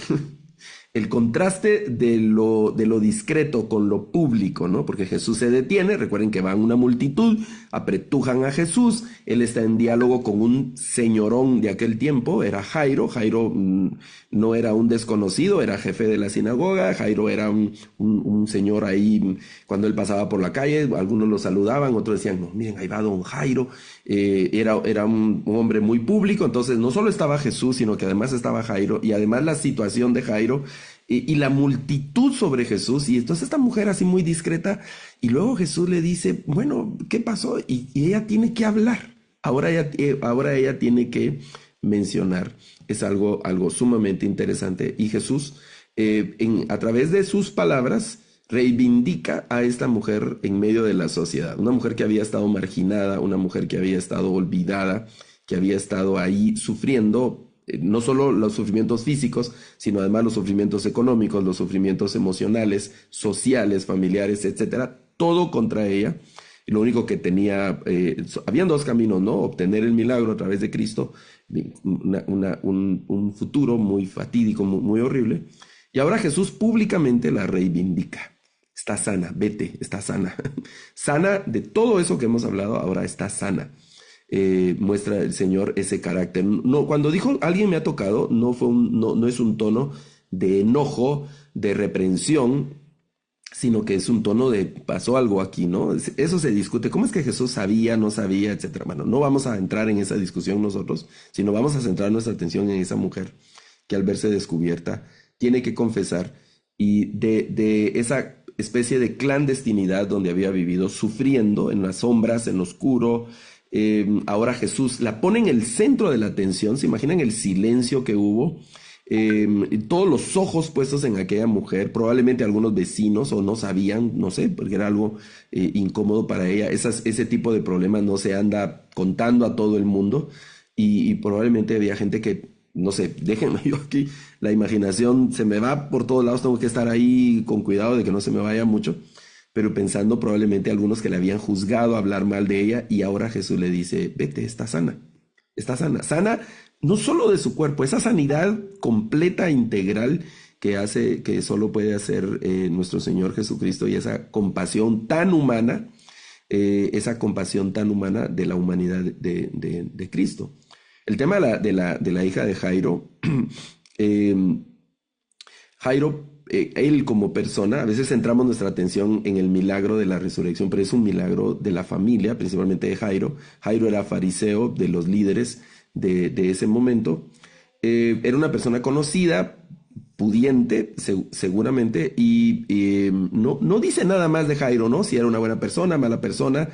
El contraste de lo discreto con lo público, ¿no? Porque Jesús se detiene, recuerden que van una multitud, apretujan a Jesús, él está en diálogo con un señorón de aquel tiempo, era Jairo. Jairo no era un desconocido, era jefe de la sinagoga. Jairo era un señor ahí, cuando él pasaba por la calle, algunos lo saludaban, otros decían, no, miren, ahí va don Jairo. Era un hombre muy público, entonces no solo estaba Jesús, sino que además estaba Jairo, y además la situación de Jairo y la multitud sobre Jesús, y entonces esta mujer así muy discreta, y luego Jesús le dice, bueno, ¿qué pasó? Y ella tiene que hablar, ahora ella tiene que mencionar, es algo sumamente interesante, y Jesús a través de sus palabras reivindica a esta mujer en medio de la sociedad, una mujer que había estado marginada, una mujer que había estado olvidada, que había estado ahí sufriendo no solo los sufrimientos físicos, sino además los sufrimientos económicos, los sufrimientos emocionales, sociales, familiares, etcétera, todo contra ella. Y lo único que tenía, habían dos caminos, ¿no? Obtener el milagro a través de Cristo, un futuro muy fatídico, muy horrible. Y ahora Jesús públicamente la reivindica. Está sana, vete, está sana. Sana de todo eso que hemos hablado, ahora está sana. Muestra el Señor ese carácter. No, cuando dijo alguien me ha tocado, no es un tono de enojo, de reprensión, sino que es un tono de pasó algo aquí, ¿no? Eso se discute. ¿Cómo es que Jesús sabía, no sabía, etcétera? Bueno, no vamos a entrar en esa discusión nosotros, sino vamos a centrar nuestra atención en esa mujer que al verse descubierta tiene que confesar y de esa especie de clandestinidad donde había vivido, sufriendo en las sombras, en lo oscuro, Ahora Jesús la pone en el centro de la atención. ¿Se imaginan el silencio que hubo? Todos los ojos puestos en aquella mujer, probablemente algunos vecinos o no sabían, no sé, porque era algo incómodo para ella. Ese tipo de problemas no se anda contando a todo el mundo y probablemente había gente que, no sé, déjenme yo aquí, la imaginación se me va por todos lados, tengo que estar ahí con cuidado de que no se me vaya mucho, pero pensando probablemente algunos que le habían juzgado hablar mal de ella y ahora Jesús le dice, vete, está sana, sana no solo de su cuerpo, esa sanidad completa, integral que hace, que solo puede hacer nuestro Señor Jesucristo y esa compasión tan humana, de la humanidad de Cristo. El tema de la hija de Jairo, eh, Jairo, él como persona, a veces centramos nuestra atención en el milagro de la resurrección, pero es un milagro de la familia, principalmente de Jairo. Jairo era fariseo, de los líderes de ese momento. Era una persona conocida, pudiente, seguramente, y no dice nada más de Jairo, ¿no? Si era una buena persona, mala persona.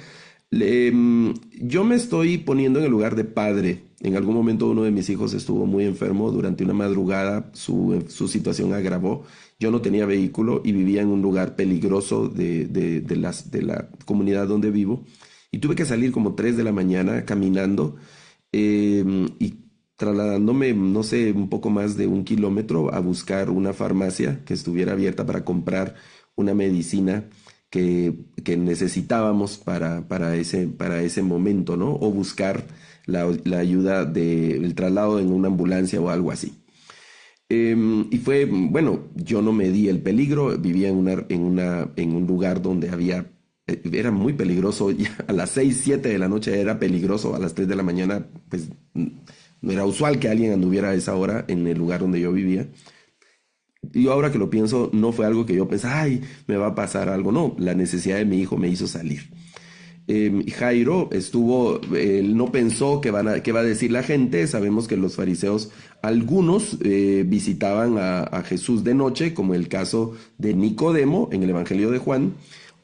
Yo me estoy poniendo en el lugar de padre. En algún momento uno de mis hijos estuvo muy enfermo durante una madrugada, su situación agravó. Yo no tenía vehículo y vivía en un lugar peligroso de la comunidad donde vivo. Y tuve que salir como 3 de la mañana caminando y trasladándome, no sé, un poco más de 1 kilómetro a buscar una farmacia que estuviera abierta para comprar una medicina que necesitábamos para ese momento, ¿no? O buscar la ayuda del traslado en una ambulancia o algo así. Y fue, bueno, yo no me di el peligro, vivía en un lugar donde era muy peligroso, ya a las 6, 7 de la noche era peligroso, a las 3 de la mañana, pues no era usual que alguien anduviera a esa hora en el lugar donde yo vivía. Y ahora que lo pienso, no fue algo que yo pensé, ay, me va a pasar algo. No, la necesidad de mi hijo me hizo salir. Jairo él no pensó qué va a decir la gente. Sabemos que los fariseos, algunos visitaban a Jesús de noche, como el caso de Nicodemo en el Evangelio de Juan.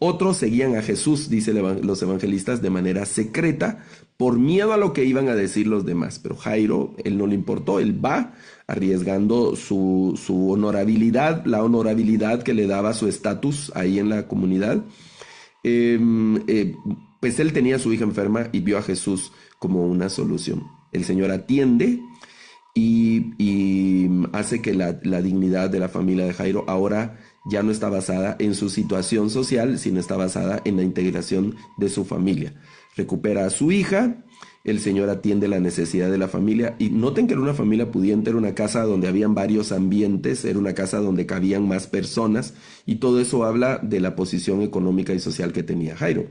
Otros seguían a Jesús, dice los evangelistas, de manera secreta, por miedo a lo que iban a decir los demás. Pero Jairo, él no le importó, él va arriesgando su honorabilidad, la honorabilidad que le daba su estatus ahí en la comunidad. Eh, eh, pues él tenía a su hija enferma y vio a Jesús como una solución. El Señor atiende y hace que la dignidad de la familia de Jairo ahora ya no está basada en su situación social, sino está basada en la integración de su familia. Recupera a su hija, el Señor atiende la necesidad de la familia y noten que era una familia pudiente, era una casa donde habían varios ambientes, era una casa donde cabían más personas y todo eso habla de la posición económica y social que tenía Jairo.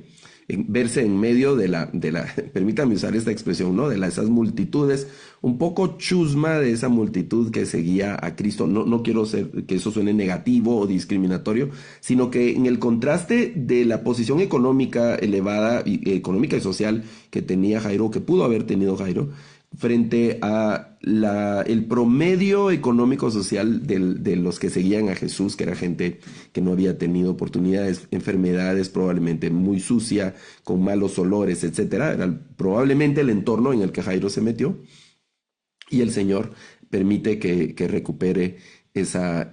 Verse en medio permítanme usar esta expresión, ¿no? Esas multitudes, un poco chusma de esa multitud que seguía a Cristo. No quiero que eso suene negativo o discriminatorio, sino que en el contraste de la posición económica elevada, económica y social que tenía Jairo, que pudo haber tenido Jairo, frente a el promedio económico social de los que seguían a Jesús, que era gente que no había tenido oportunidades, enfermedades probablemente muy sucia, con malos olores, etcétera. Era probablemente el entorno en el que Jairo se metió y el Señor permite que recupere esa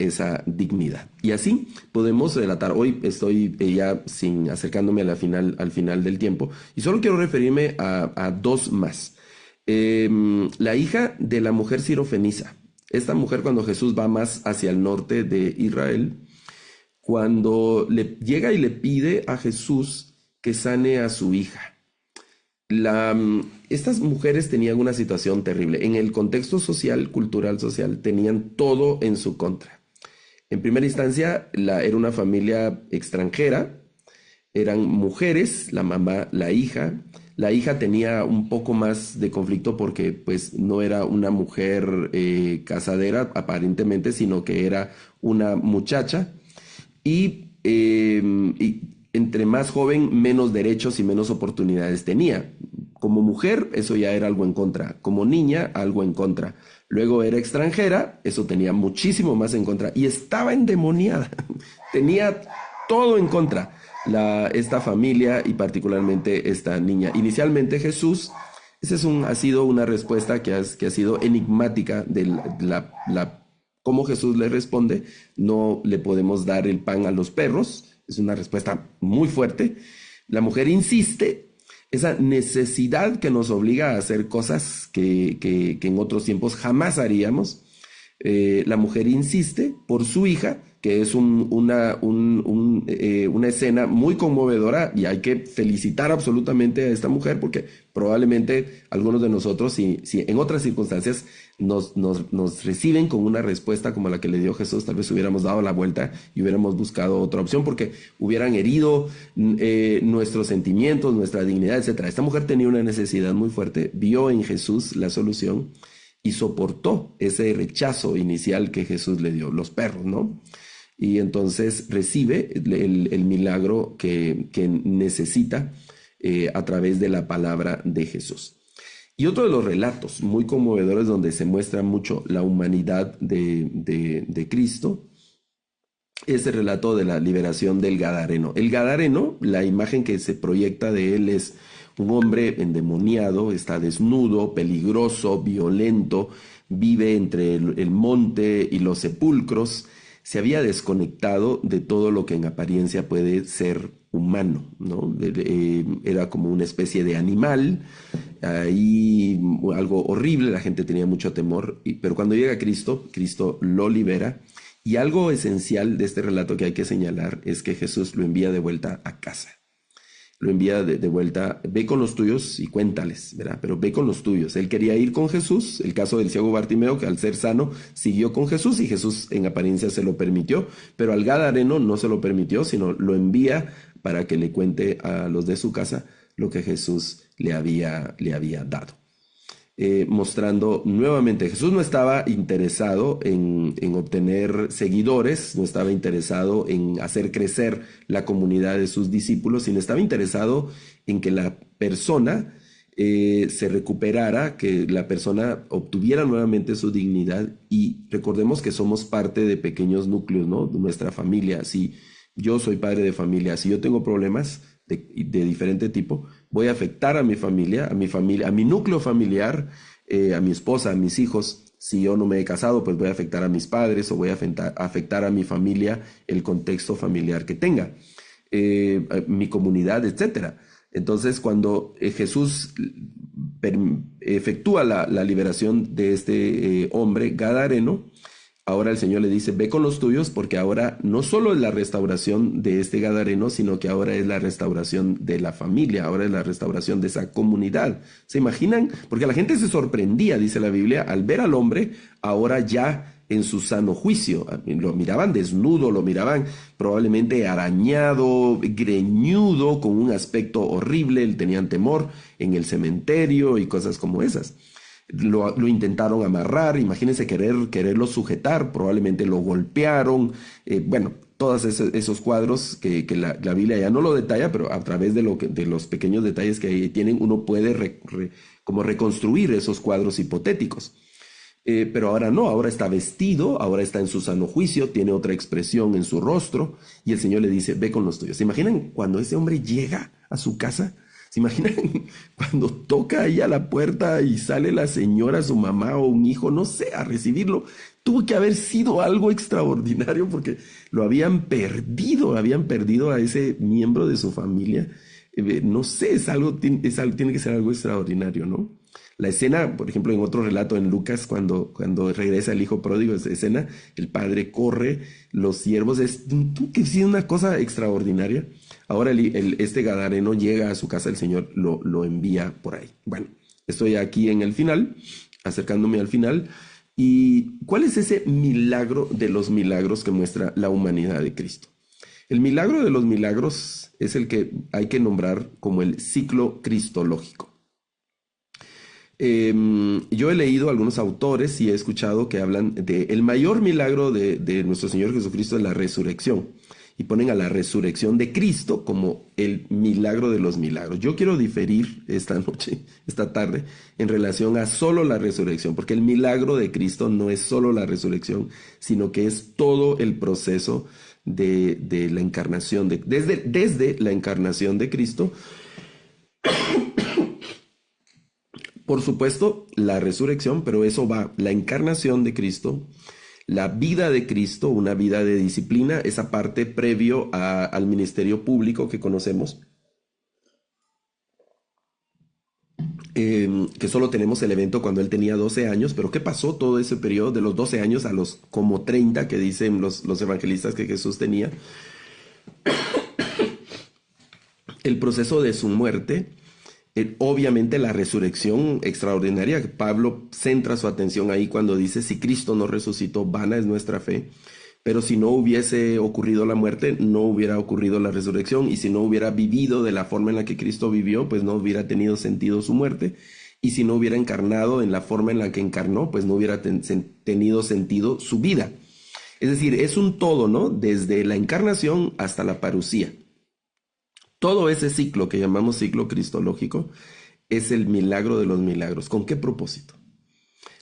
dignidad. Y así podemos relatar. Hoy estoy ya acercándome al final del tiempo y solo quiero referirme a dos más. La hija de la mujer sirofenisa. Esta mujer, cuando Jesús va más hacia el norte de Israel, cuando llega y le pide a Jesús que sane a su hija. Estas mujeres tenían una situación terrible. En el contexto social, cultural, social, tenían todo en su contra. En primera instancia, era una familia extranjera, eran mujeres, la mamá, la hija. La hija tenía un poco más de conflicto porque pues no era una mujer casadera aparentemente, sino que era una muchacha y entre más joven, menos derechos y menos oportunidades tenía. Como mujer, eso ya era algo en contra. Como niña, algo en contra. Luego era extranjera, eso tenía muchísimo más en contra. Y estaba endemoniada. Tenía todo en contra. esta familia y particularmente esta niña. Inicialmente Jesús, ha sido una respuesta que ha sido enigmática de cómo Jesús le responde. No le podemos dar el pan a los perros, es una respuesta muy fuerte. La mujer insiste, esa necesidad que nos obliga a hacer cosas que en otros tiempos jamás haríamos. La mujer insiste por su hija, que es una escena muy conmovedora, y hay que felicitar absolutamente a esta mujer, porque probablemente algunos de nosotros, si en otras circunstancias nos reciben con una respuesta como la que le dio Jesús, tal vez hubiéramos dado la vuelta y hubiéramos buscado otra opción, porque hubieran herido nuestros sentimientos, nuestra dignidad, etcétera. Esta mujer tenía una necesidad muy fuerte, vio en Jesús la solución y soportó ese rechazo inicial que Jesús le dio, los perros, ¿no? Y entonces recibe el milagro que necesita a través de la palabra de Jesús. Y otro de los relatos muy conmovedores donde se muestra mucho la humanidad de Cristo es el relato de la liberación del Gadareno. El Gadareno, la imagen que se proyecta de él es un hombre endemoniado, está desnudo, peligroso, violento, vive entre el monte y los sepulcros. Se había desconectado de todo lo que en apariencia puede ser humano, ¿no? Era como una especie de animal, ahí algo horrible, la gente tenía mucho temor, pero cuando llega Cristo, Cristo lo libera. Y algo esencial de este relato que hay que señalar es que Jesús lo envía de vuelta a casa. Lo envía de vuelta, ve con los tuyos y cuéntales, ¿verdad? Pero ve con los tuyos. Él quería ir con Jesús, el caso del ciego Bartimeo, que al ser sano siguió con Jesús y Jesús en apariencia se lo permitió, pero al Gadareno no se lo permitió, sino lo envía para que le cuente a los de su casa lo que Jesús le había dado. Mostrando nuevamente, Jesús no estaba interesado en obtener seguidores, no estaba interesado en hacer crecer la comunidad de sus discípulos, sino estaba interesado en que la persona se recuperara, que la persona obtuviera nuevamente su dignidad. Y recordemos que somos parte de pequeños núcleos, ¿no? De nuestra familia. Si yo soy padre de familia, si yo tengo problemas de diferente tipo, voy a afectar a mi familia, a mi núcleo familiar, a mi esposa, a mis hijos. Si yo no me he casado, pues voy a afectar a mis padres o voy a afectar a mi familia, el contexto familiar que tenga, a mi comunidad, etcétera. Entonces, cuando Jesús efectúa la liberación de este hombre gadareno, ahora el Señor le dice, ve con los tuyos, porque ahora no solo es la restauración de este gadareno, sino que ahora es la restauración de la familia, ahora es la restauración de esa comunidad. ¿Se imaginan? Porque la gente se sorprendía, dice la Biblia, al ver al hombre ahora ya en su sano juicio. Lo miraban desnudo, lo miraban probablemente arañado, greñudo, con un aspecto horrible, tenían temor en el cementerio y cosas como esas. Lo intentaron amarrar, imagínense quererlo sujetar, probablemente lo golpearon, bueno, todos esos cuadros que la Biblia ya no lo detalla, pero a través de los pequeños detalles que ahí tienen, uno puede como reconstruir esos cuadros hipotéticos. Pero ahora no, ahora está vestido, ahora está en su sano juicio, tiene otra expresión en su rostro, y el Señor le dice, ve con los tuyos. ¿Se imaginan cuando ese hombre llega a su casa? ¿Se imaginan cuando toca ahí a la puerta y sale la señora, su mamá o un hijo, no sé, a recibirlo? Tuvo que haber sido algo extraordinario porque lo habían perdido a ese miembro de su familia. No sé, tiene que ser algo extraordinario, ¿no? La escena, por ejemplo, en otro relato en Lucas, cuando regresa el hijo pródigo, esa escena, el padre corre, los siervos, que es una cosa extraordinaria. Ahora este gadareno llega a su casa, el Señor lo envía por ahí. Bueno, estoy aquí en el final, acercándome al final. ¿Y cuál es ese milagro de los milagros que muestra la humanidad de Cristo? El milagro de los milagros es el que hay que nombrar como el ciclo cristológico. Yo he leído algunos autores y he escuchado que hablan de el mayor milagro de nuestro Señor Jesucristo es la resurrección, y ponen a la resurrección de Cristo como el milagro de los milagros. Yo quiero diferir esta tarde, en relación a solo la resurrección, porque el milagro de Cristo no es solo la resurrección, sino que es todo el proceso de la encarnación, desde la encarnación de Cristo. Por supuesto, la resurrección, pero eso va, la encarnación de Cristo, la vida de Cristo, una vida de disciplina, esa parte previo al ministerio público que conocemos, que solo tenemos el evento cuando él tenía 12 años, pero ¿qué pasó todo ese periodo de los 12 años a los como 30 que dicen los evangelistas que Jesús tenía? El proceso de su muerte, obviamente la resurrección extraordinaria. Pablo centra su atención ahí cuando dice, si Cristo no resucitó, vana es nuestra fe. Pero si no hubiese ocurrido la muerte, no hubiera ocurrido la resurrección. Y si no hubiera vivido de la forma en la que Cristo vivió, pues no hubiera tenido sentido su muerte. Y si no hubiera encarnado en la forma en la que encarnó, pues no hubiera tenido sentido su vida. Es decir, es un todo, ¿no? Desde la encarnación hasta la parusía. Todo ese ciclo que llamamos ciclo cristológico es el milagro de los milagros. ¿Con qué propósito?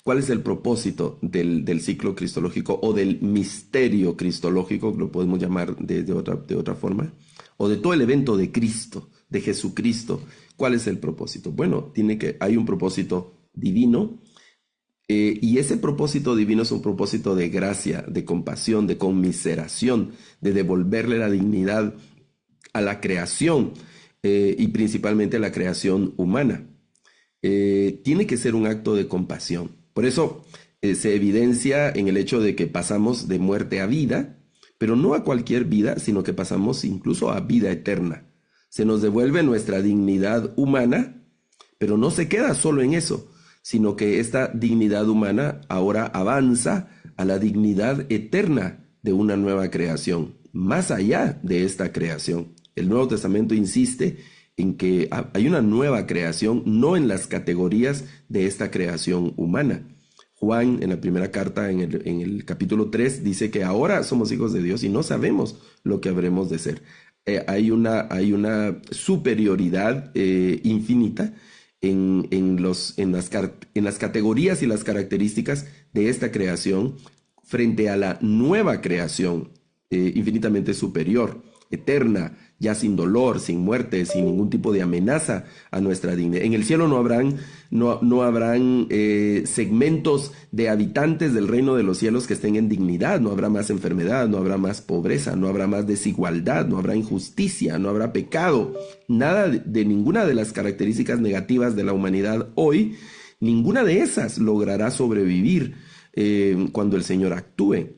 ¿Cuál es el propósito del ciclo cristológico o del misterio cristológico, lo podemos llamar de otra forma? O de todo el evento de Cristo, de Jesucristo. ¿Cuál es el propósito? Bueno, hay un propósito divino, y ese propósito divino es un propósito de gracia, de compasión, de conmiseración, de devolverle la dignidad a la creación, y principalmente a la creación humana. Tiene que ser un acto de compasión. Por eso se evidencia en el hecho de que pasamos de muerte a vida, pero no a cualquier vida, sino que pasamos incluso a vida eterna. Se nos devuelve nuestra dignidad humana, pero no se queda solo en eso, sino que esta dignidad humana ahora avanza a la dignidad eterna de una nueva creación, más allá de esta creación. El Nuevo Testamento insiste en que hay una nueva creación, no en las categorías de esta creación humana. Juan, en la primera carta, en el capítulo 3, dice que ahora somos hijos de Dios y no sabemos lo que habremos de ser. Hay una superioridad infinita en las categorías y las características de esta creación frente a la nueva creación, infinitamente superior, eterna, ya sin dolor, sin muerte, sin ningún tipo de amenaza a nuestra dignidad. En el cielo no habrán segmentos de habitantes del reino de los cielos que estén en dignidad. No habrá más enfermedad, no habrá más pobreza, no habrá más desigualdad, no habrá injusticia, no habrá pecado. Nada de ninguna de las características negativas de la humanidad hoy, ninguna de esas logrará sobrevivir cuando el Señor actúe.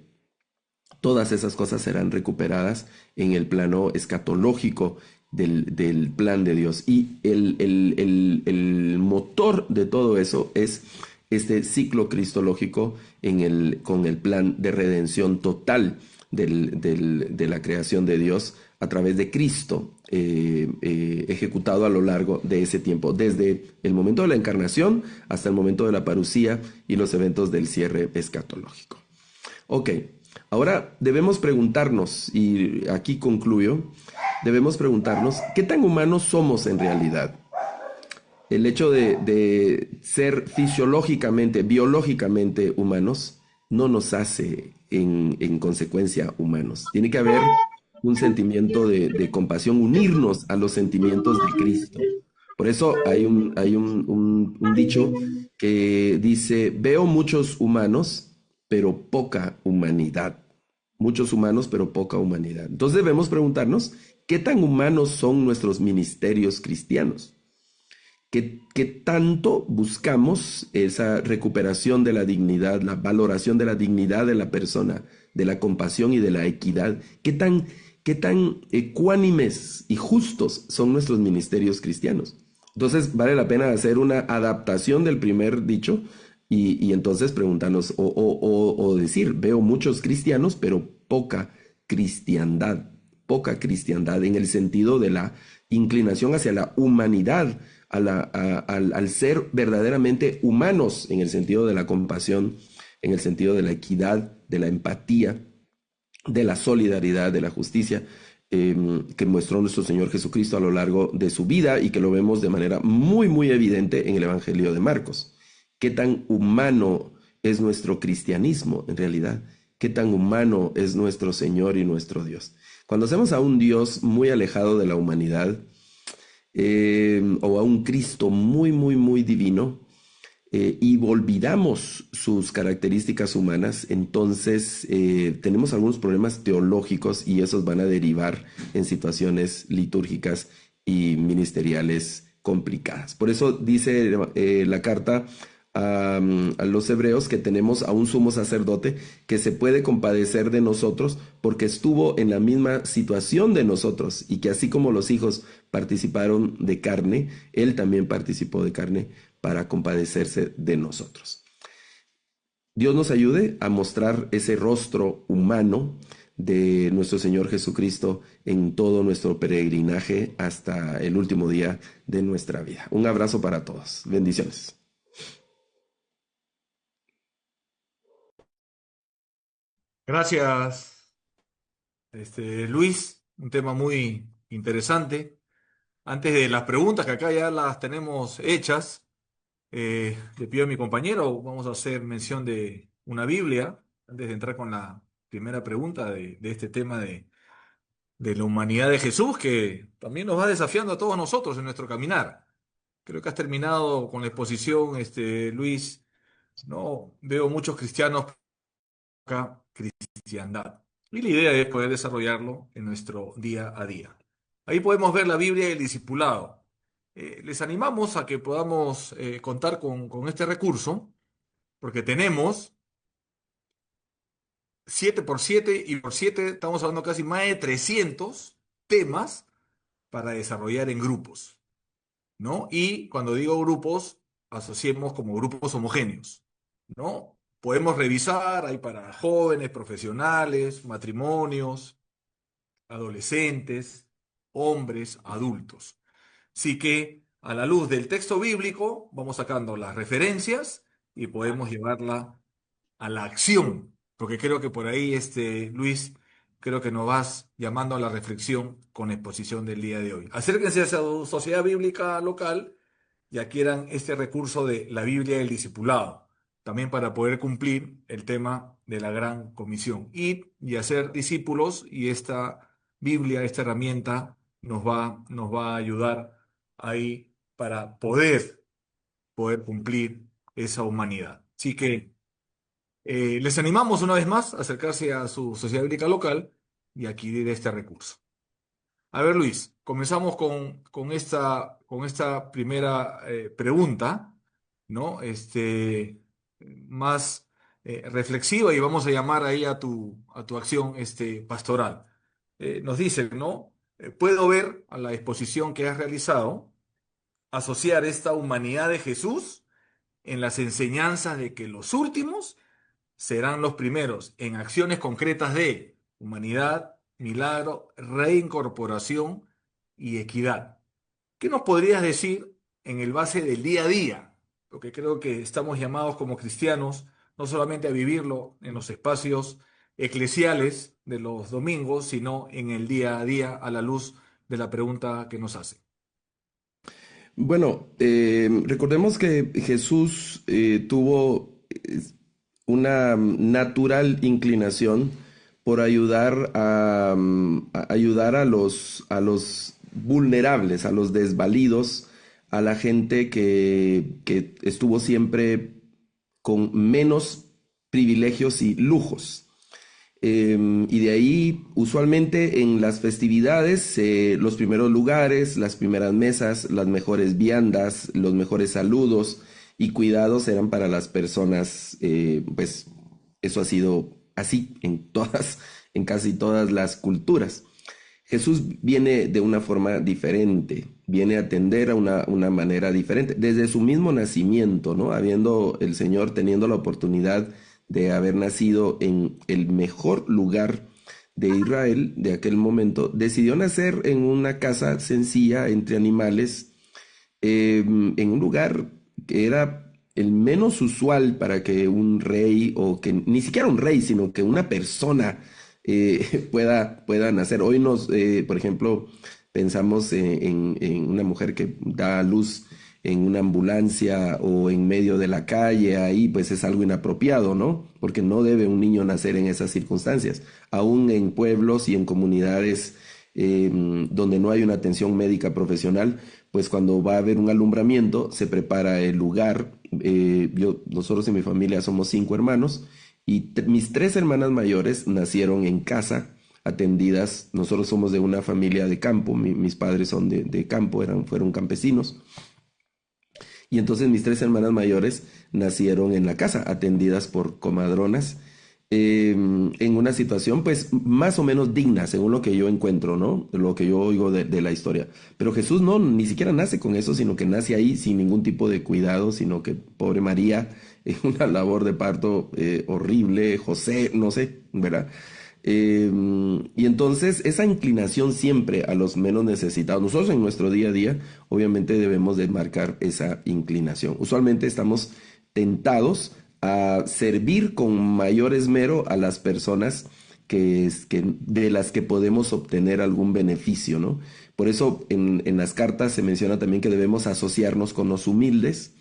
Todas esas cosas serán recuperadas en el plano escatológico del plan de Dios. Y el motor de todo eso es este ciclo cristológico con el plan de redención total de la creación de Dios a través de Cristo, ejecutado a lo largo de ese tiempo, desde el momento de la encarnación hasta el momento de la parusía y los eventos del cierre escatológico. Ok. Ahora debemos preguntarnos, y aquí concluyo, debemos preguntarnos, ¿qué tan humanos somos en realidad? El hecho de ser fisiológicamente, biológicamente humanos, no nos hace en consecuencia humanos. Tiene que haber un sentimiento de compasión, unirnos a los sentimientos de Cristo. Por eso hay un dicho que dice, veo muchos humanos, pero poca humanidad. Muchos humanos, pero poca humanidad. Entonces debemos preguntarnos, ¿qué tan humanos son nuestros ministerios cristianos? ¿Qué tanto buscamos esa recuperación de la dignidad, la valoración de la dignidad de la persona, de la compasión y de la equidad? ¿Qué tan ecuánimes y justos son nuestros ministerios cristianos? Entonces vale la pena hacer una adaptación del primer dicho, y entonces preguntarnos o decir, veo muchos cristianos, pero poca cristiandad en el sentido de la inclinación hacia la humanidad, al ser verdaderamente humanos, en el sentido de la compasión, en el sentido de la equidad, de la empatía, de la solidaridad, de la justicia, que mostró nuestro Señor Jesucristo a lo largo de su vida y que lo vemos de manera muy, muy evidente en el Evangelio de Marcos. ¿Qué tan humano es nuestro cristianismo en realidad? qué tan humano es nuestro Señor y nuestro Dios. Cuando hacemos a un Dios muy alejado de la humanidad, o a un Cristo muy, muy, muy divino, y olvidamos sus características humanas, entonces tenemos algunos problemas teológicos y esos van a derivar en situaciones litúrgicas y ministeriales complicadas. Por eso dice la carta a los hebreos que tenemos a un sumo sacerdote que se puede compadecer de nosotros porque estuvo en la misma situación de nosotros, y que así como los hijos participaron de carne, él también participó de carne para compadecerse de nosotros. Dios nos ayude a mostrar ese rostro humano de nuestro Señor Jesucristo en todo nuestro peregrinaje hasta el último día de nuestra vida. Un abrazo para todos. Bendiciones. Gracias, Luis. Un tema muy interesante. Antes de las preguntas, que acá ya las tenemos hechas, le pido a mi compañero, vamos a hacer mención de una Biblia, antes de entrar con la primera pregunta de este tema de la humanidad de Jesús, que también nos va desafiando a todos nosotros en nuestro caminar. Creo que has terminado con la exposición, Luis. No veo muchos cristianos acá, cristiandad. Y la idea es poder desarrollarlo en nuestro día a día. Ahí podemos ver la Biblia y el discipulado. Les animamos a que podamos contar con este recurso, porque tenemos 7 por 7 y por 7 estamos hablando casi más de 300 temas para desarrollar en grupos, ¿no? Y cuando digo grupos, asociemos como grupos homogéneos, ¿no? Podemos revisar, hay para jóvenes, profesionales, matrimonios, adolescentes, hombres, adultos. Así que a la luz del texto bíblico vamos sacando las referencias y podemos llevarla a la acción, porque creo que por ahí, Luis, creo que nos vas llamando a la reflexión con la exposición del día de hoy. Acérquense a su sociedad bíblica local y adquieran este recurso de la Biblia del discipulado, también para poder cumplir el tema de la gran comisión. Ir y hacer discípulos, y esta Biblia, esta herramienta, nos va a ayudar ahí para poder cumplir esa humanidad. Así que les animamos una vez más a acercarse a su sociedad bíblica local y adquirir este recurso. A ver, Luis, comenzamos con esta primera pregunta, ¿no? Más reflexiva, y vamos a llamar ahí a tu acción pastoral. Nos dice, ¿no? Puedo ver a la exposición que has realizado asociar esta humanidad de Jesús en las enseñanzas de que los últimos serán los primeros en acciones concretas de humanidad, milagro, reincorporación y equidad. ¿Qué nos podrías decir en el base del día a día? Porque creo que estamos llamados como cristianos no solamente a vivirlo en los espacios eclesiales de los domingos, sino en el día a día a la luz de la pregunta que nos hace. Bueno, recordemos que Jesús tuvo una natural inclinación por ayudar a ayudar a los vulnerables, a los desvalidos, a la gente que estuvo siempre con menos privilegios y lujos. Y de ahí, usualmente en las festividades, los primeros lugares, las primeras mesas, las mejores viandas, los mejores saludos y cuidados eran para las personas. Pues eso ha sido así en casi todas las culturas. Jesús viene de una forma diferente, viene a atender a una manera diferente, desde su mismo nacimiento, ¿no? Habiendo el Señor teniendo la oportunidad de haber nacido en el mejor lugar de Israel de aquel momento, decidió nacer en una casa sencilla entre animales, en un lugar que era el menos usual para que un rey, o que ni siquiera un rey, sino que una persona pueda nacer. Hoy por ejemplo, pensamos en una mujer que da a luz en una ambulancia o en medio de la calle, ahí pues es algo inapropiado, ¿no? Porque no debe un niño nacer en esas circunstancias. Aún en pueblos y en comunidades donde no hay una atención médica profesional, pues cuando va a haber un alumbramiento se prepara el lugar. Nosotros en mi familia somos 5 hermanos y mis 3 hermanas mayores nacieron en casa, atendidas. Nosotros somos de una familia de campo, mis padres son de campo, fueron campesinos. Y entonces mis 3 hermanas mayores nacieron en la casa, atendidas por comadronas, en una situación pues más o menos digna, según lo que yo encuentro, ¿no? Lo que yo oigo de la historia. Pero Jesús no, ni siquiera nace con eso, sino que nace ahí sin ningún tipo de cuidado, sino que pobre María, en una labor de parto horrible, José, no sé, ¿verdad? Y entonces esa inclinación siempre a los menos necesitados, nosotros en nuestro día a día obviamente debemos de marcar esa inclinación. Usualmente estamos tentados a servir con mayor esmero a las personas de las que podemos obtener algún beneficio, ¿no? Por eso en las cartas se menciona también que debemos asociarnos con los humildes,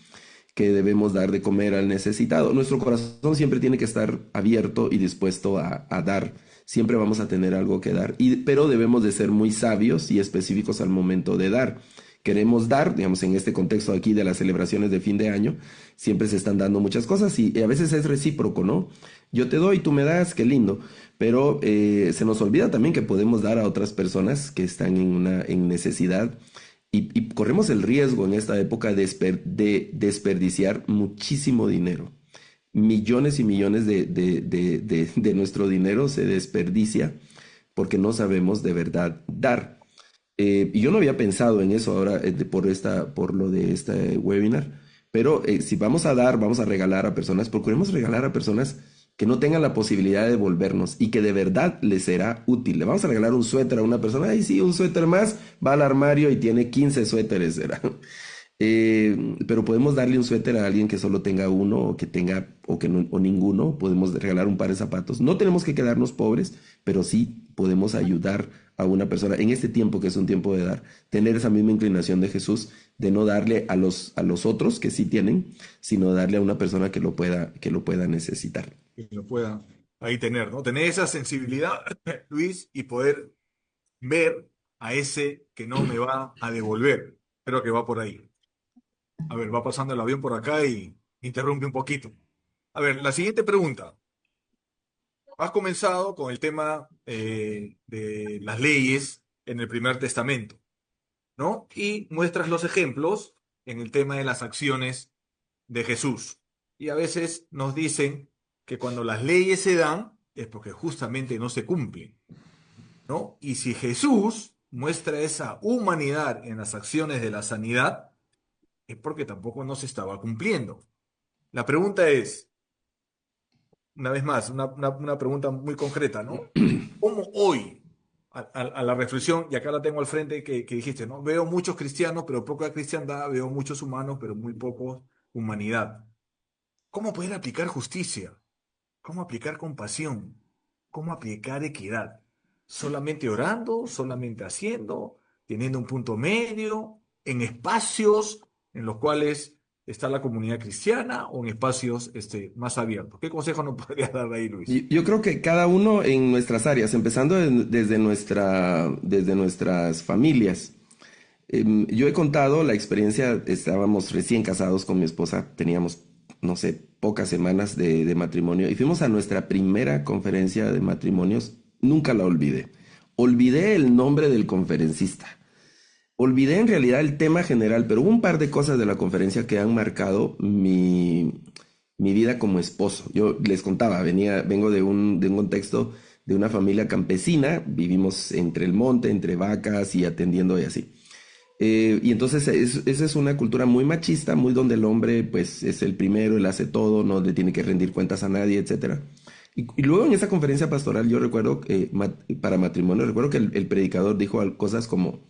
que debemos dar de comer al necesitado. Nuestro corazón siempre tiene que estar abierto y dispuesto a dar. Siempre vamos a tener algo que dar, pero debemos de ser muy sabios y específicos al momento de dar. Queremos dar, digamos, en este contexto aquí de las celebraciones de fin de año, siempre se están dando muchas cosas y a veces es recíproco, ¿no? Yo te doy, tú me das, qué lindo. Pero se nos olvida también que podemos dar a otras personas que están en necesidad. Y corremos el riesgo en esta época de desperdiciar muchísimo dinero. Millones y millones de nuestro dinero se desperdicia porque no sabemos de verdad dar. Y yo no había pensado en eso ahora por lo de este webinar, pero si vamos a dar, vamos a regalar a personas, procuremos regalar a personas que no tengan la posibilidad de devolvernos y que de verdad les será útil. Le vamos a regalar un suéter a una persona, ay sí, un suéter más, va al armario y tiene 15 suéteres, ¿verdad? Pero podemos darle un suéter a alguien que solo tenga uno o que tenga o ninguno. Podemos regalar un par de zapatos. No tenemos que quedarnos pobres, pero sí podemos ayudar a una persona en este tiempo que es un tiempo de dar. Tener esa misma inclinación de Jesús de no darle a los otros que sí tienen, sino darle a una persona que lo pueda necesitar. Que lo pueda ahí tener, ¿no? Tener esa sensibilidad, Luis, y poder ver a ese que no me va a devolver. Creo que va por ahí. A ver, va pasando el avión por acá y interrumpe un poquito. A ver, la siguiente pregunta. Has comenzado con el tema de las leyes en el Primer Testamento, ¿no? Y muestras los ejemplos en el tema de las acciones de Jesús. Y a veces nos dicen que cuando las leyes se dan es porque justamente no se cumplen, ¿no? Y si Jesús muestra esa humanidad en las acciones de la sanidad, es porque tampoco no se estaba cumpliendo. La pregunta es, una vez más, una pregunta muy concreta, ¿no? ¿Cómo hoy, a la reflexión, y acá la tengo al frente que dijiste, ¿no? Veo muchos cristianos, pero poca cristiandad, veo muchos humanos, pero muy poco humanidad. ¿Cómo poder aplicar justicia? ¿Cómo aplicar compasión? ¿Cómo aplicar equidad? ¿Solamente orando? ¿Solamente haciendo? ¿Teniendo un punto medio? ¿En espacios en los cuales está la comunidad cristiana o en espacios más abiertos? ¿Qué consejo nos podría dar ahí, Luis? Yo creo que cada uno en nuestras áreas, empezando desde nuestras familias. Yo he contado la experiencia, estábamos recién casados con mi esposa, teníamos, no sé, pocas semanas de matrimonio y fuimos a nuestra primera conferencia de matrimonios, nunca la olvidé. Olvidé el nombre del conferencista, olvidé en realidad el tema general, pero hubo un par de cosas de la conferencia que han marcado mi vida como esposo. Yo les contaba, vengo de un contexto de una familia campesina, vivimos entre el monte, entre vacas y atendiendo y así. Y entonces esa es una cultura muy machista, muy donde el hombre pues es el primero, él hace todo, no le tiene que rendir cuentas a nadie, etcétera. Y luego en esa conferencia pastoral yo recuerdo, para matrimonio, recuerdo que el predicador dijo cosas como,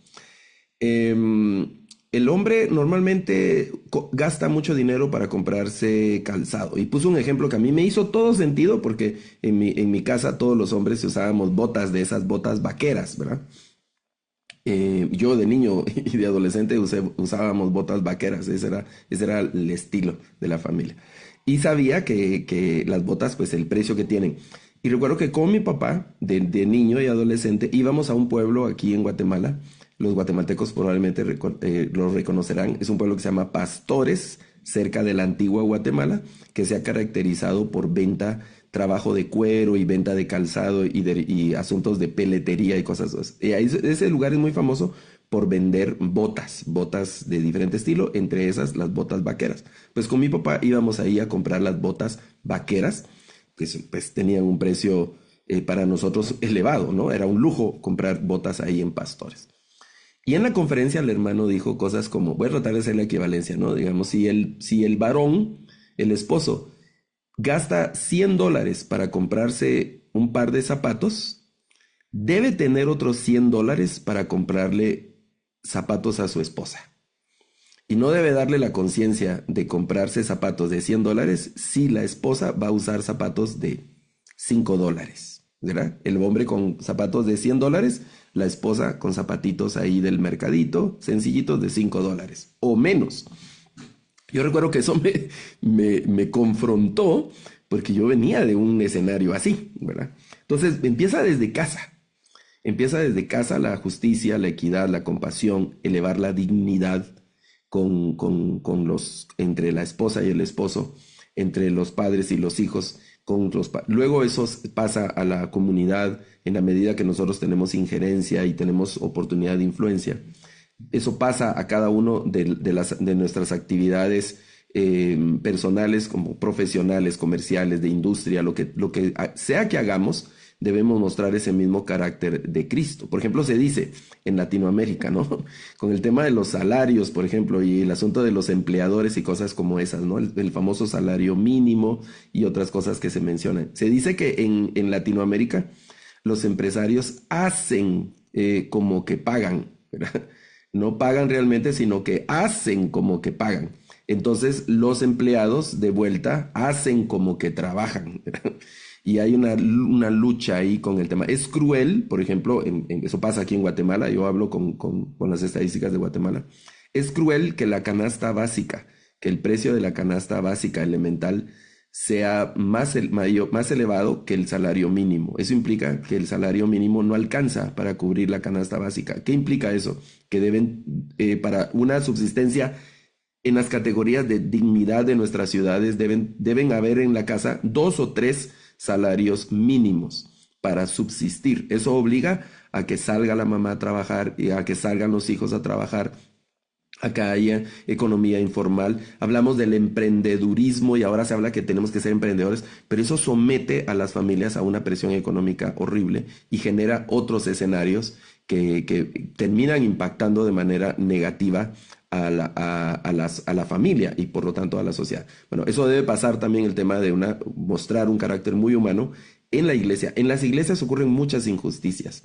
el hombre normalmente gasta mucho dinero para comprarse calzado. Y puso un ejemplo que a mí me hizo todo sentido porque en mi casa todos los hombres usábamos botas de esas botas vaqueras, ¿verdad? Yo de niño y de adolescente usábamos botas vaqueras, ese era el estilo de la familia. Y sabía que las botas, pues el precio que tienen. Y recuerdo que con mi papá, de niño y adolescente, íbamos a un pueblo aquí en Guatemala. Los guatemaltecos probablemente lo reconocerán. Es un pueblo que se llama Pastores, cerca de la antigua Guatemala, que se ha caracterizado por trabajo de cuero y venta de calzado y asuntos de peletería y cosas así. Y ese lugar es muy famoso por vender botas de diferente estilo, entre esas las botas vaqueras. Pues con mi papá íbamos ahí a comprar las botas vaqueras, que pues tenían un precio para nosotros elevado, ¿no? Era un lujo comprar botas ahí en Pastores. Y en la conferencia el hermano dijo cosas como, voy a tratar de hacer la equivalencia, ¿no? Digamos, si el varón, el esposo, gasta $100 para comprarse un par de zapatos, debe tener otros $100 para comprarle zapatos a su esposa. Y no debe darle la conciencia de comprarse zapatos de $100 si la esposa va a usar zapatos de $5, ¿verdad? El hombre con zapatos de $100, la esposa con zapatitos ahí del mercadito, sencillitos de $5 o menos. Yo recuerdo que eso me confrontó porque yo venía de un escenario así, ¿verdad? Entonces empieza desde casa la justicia, la equidad, la compasión, elevar la dignidad entre la esposa y el esposo, entre los padres y los hijos, luego eso pasa a la comunidad en la medida que nosotros tenemos injerencia y tenemos oportunidad de influencia. Eso pasa a cada uno de nuestras actividades personales, como profesionales, comerciales, de industria, lo que sea que hagamos, debemos mostrar ese mismo carácter de Cristo. Por ejemplo, se dice en Latinoamérica, ¿no? Con el tema de los salarios, por ejemplo, y el asunto de los empleadores y cosas como esas, ¿no? El famoso salario mínimo y otras cosas que se mencionan. Se dice que en Latinoamérica los empresarios hacen como que pagan, ¿verdad? No pagan realmente, sino que hacen como que pagan. Entonces los empleados de vuelta hacen como que trabajan, ¿verdad? Y hay una lucha ahí con el tema. Es cruel, por ejemplo, eso pasa aquí en Guatemala, yo hablo con las estadísticas de Guatemala. Es cruel que la canasta básica, que el precio de la canasta básica elemental sea más elevado que el salario mínimo. Eso implica que el salario mínimo no alcanza para cubrir la canasta básica. ¿Qué implica eso? Que para una subsistencia en las categorías de dignidad de nuestras ciudades, deben haber en la casa 2 o 3 salarios mínimos para subsistir. Eso obliga a que salga la mamá a trabajar y a que salgan los hijos a trabajar. Acá hay economía informal, hablamos del emprendedurismo y ahora se habla que tenemos que ser emprendedores, pero eso somete a las familias a una presión económica horrible y genera otros escenarios que terminan impactando de manera negativa a la familia y por lo tanto a la sociedad. Bueno, eso debe pasar también el tema de mostrar un carácter muy humano en la iglesia. En las iglesias ocurren muchas injusticias,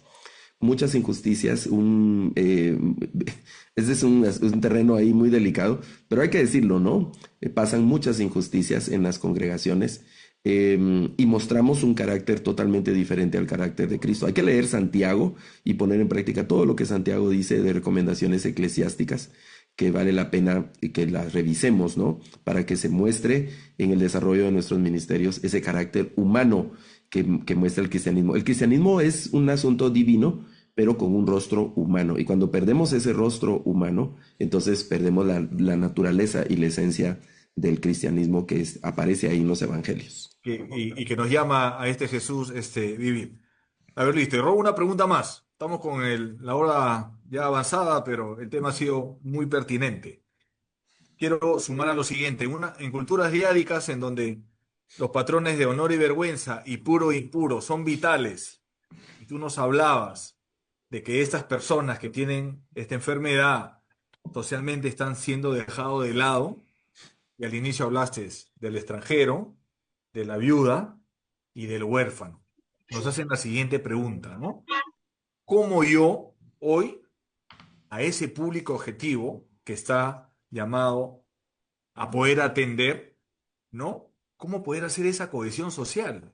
ese es un terreno ahí muy delicado, pero hay que decirlo, ¿no? Pasan muchas injusticias en las congregaciones y mostramos un carácter totalmente diferente al carácter de Cristo. Hay que leer Santiago y poner en práctica todo lo que Santiago dice de recomendaciones eclesiásticas, que vale la pena que las revisemos, ¿no? Para que se muestre en el desarrollo de nuestros ministerios ese carácter humano que muestra el cristianismo. El cristianismo es un asunto divino, pero con un rostro humano. Y cuando perdemos ese rostro humano, entonces perdemos la naturaleza y la esencia del cristianismo que aparece ahí en los evangelios. Y que nos llama a este Jesús vivir. A ver, Luis, te robo una pregunta más. Estamos con la hora ya avanzada, pero el tema ha sido muy pertinente. Quiero sumar a lo siguiente. En culturas diádicas en donde los patrones de honor y vergüenza y puro e impuro son vitales, y tú nos hablabas de que estas personas que tienen esta enfermedad socialmente están siendo dejados de lado, y al inicio hablaste del extranjero, de la viuda y del huérfano. Nos hacen la siguiente pregunta, ¿no? ¿Cómo yo hoy a ese público objetivo que está llamado a poder atender, ¿no? ¿Cómo poder hacer esa cohesión social?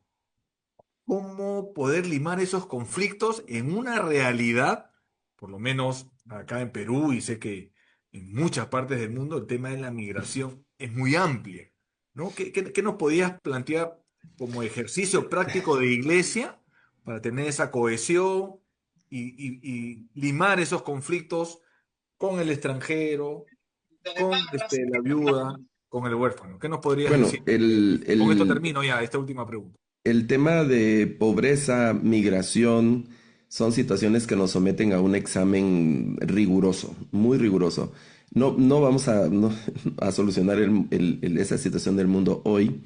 ¿Cómo poder limar esos conflictos en una realidad por lo menos acá en Perú, y sé que en muchas partes del mundo el tema de la migración es muy amplio, ¿no? ¿Qué nos podías plantear como ejercicio práctico de iglesia para tener esa cohesión y limar esos conflictos con el extranjero, con la viuda, con el huérfano? ¿Qué nos podrías Bueno, decir? Y con esto termino ya esta última pregunta. el tema de pobreza, migración, son situaciones que nos someten a un examen riguroso, muy riguroso. No vamos a, no, a solucionar esa situación del mundo hoy,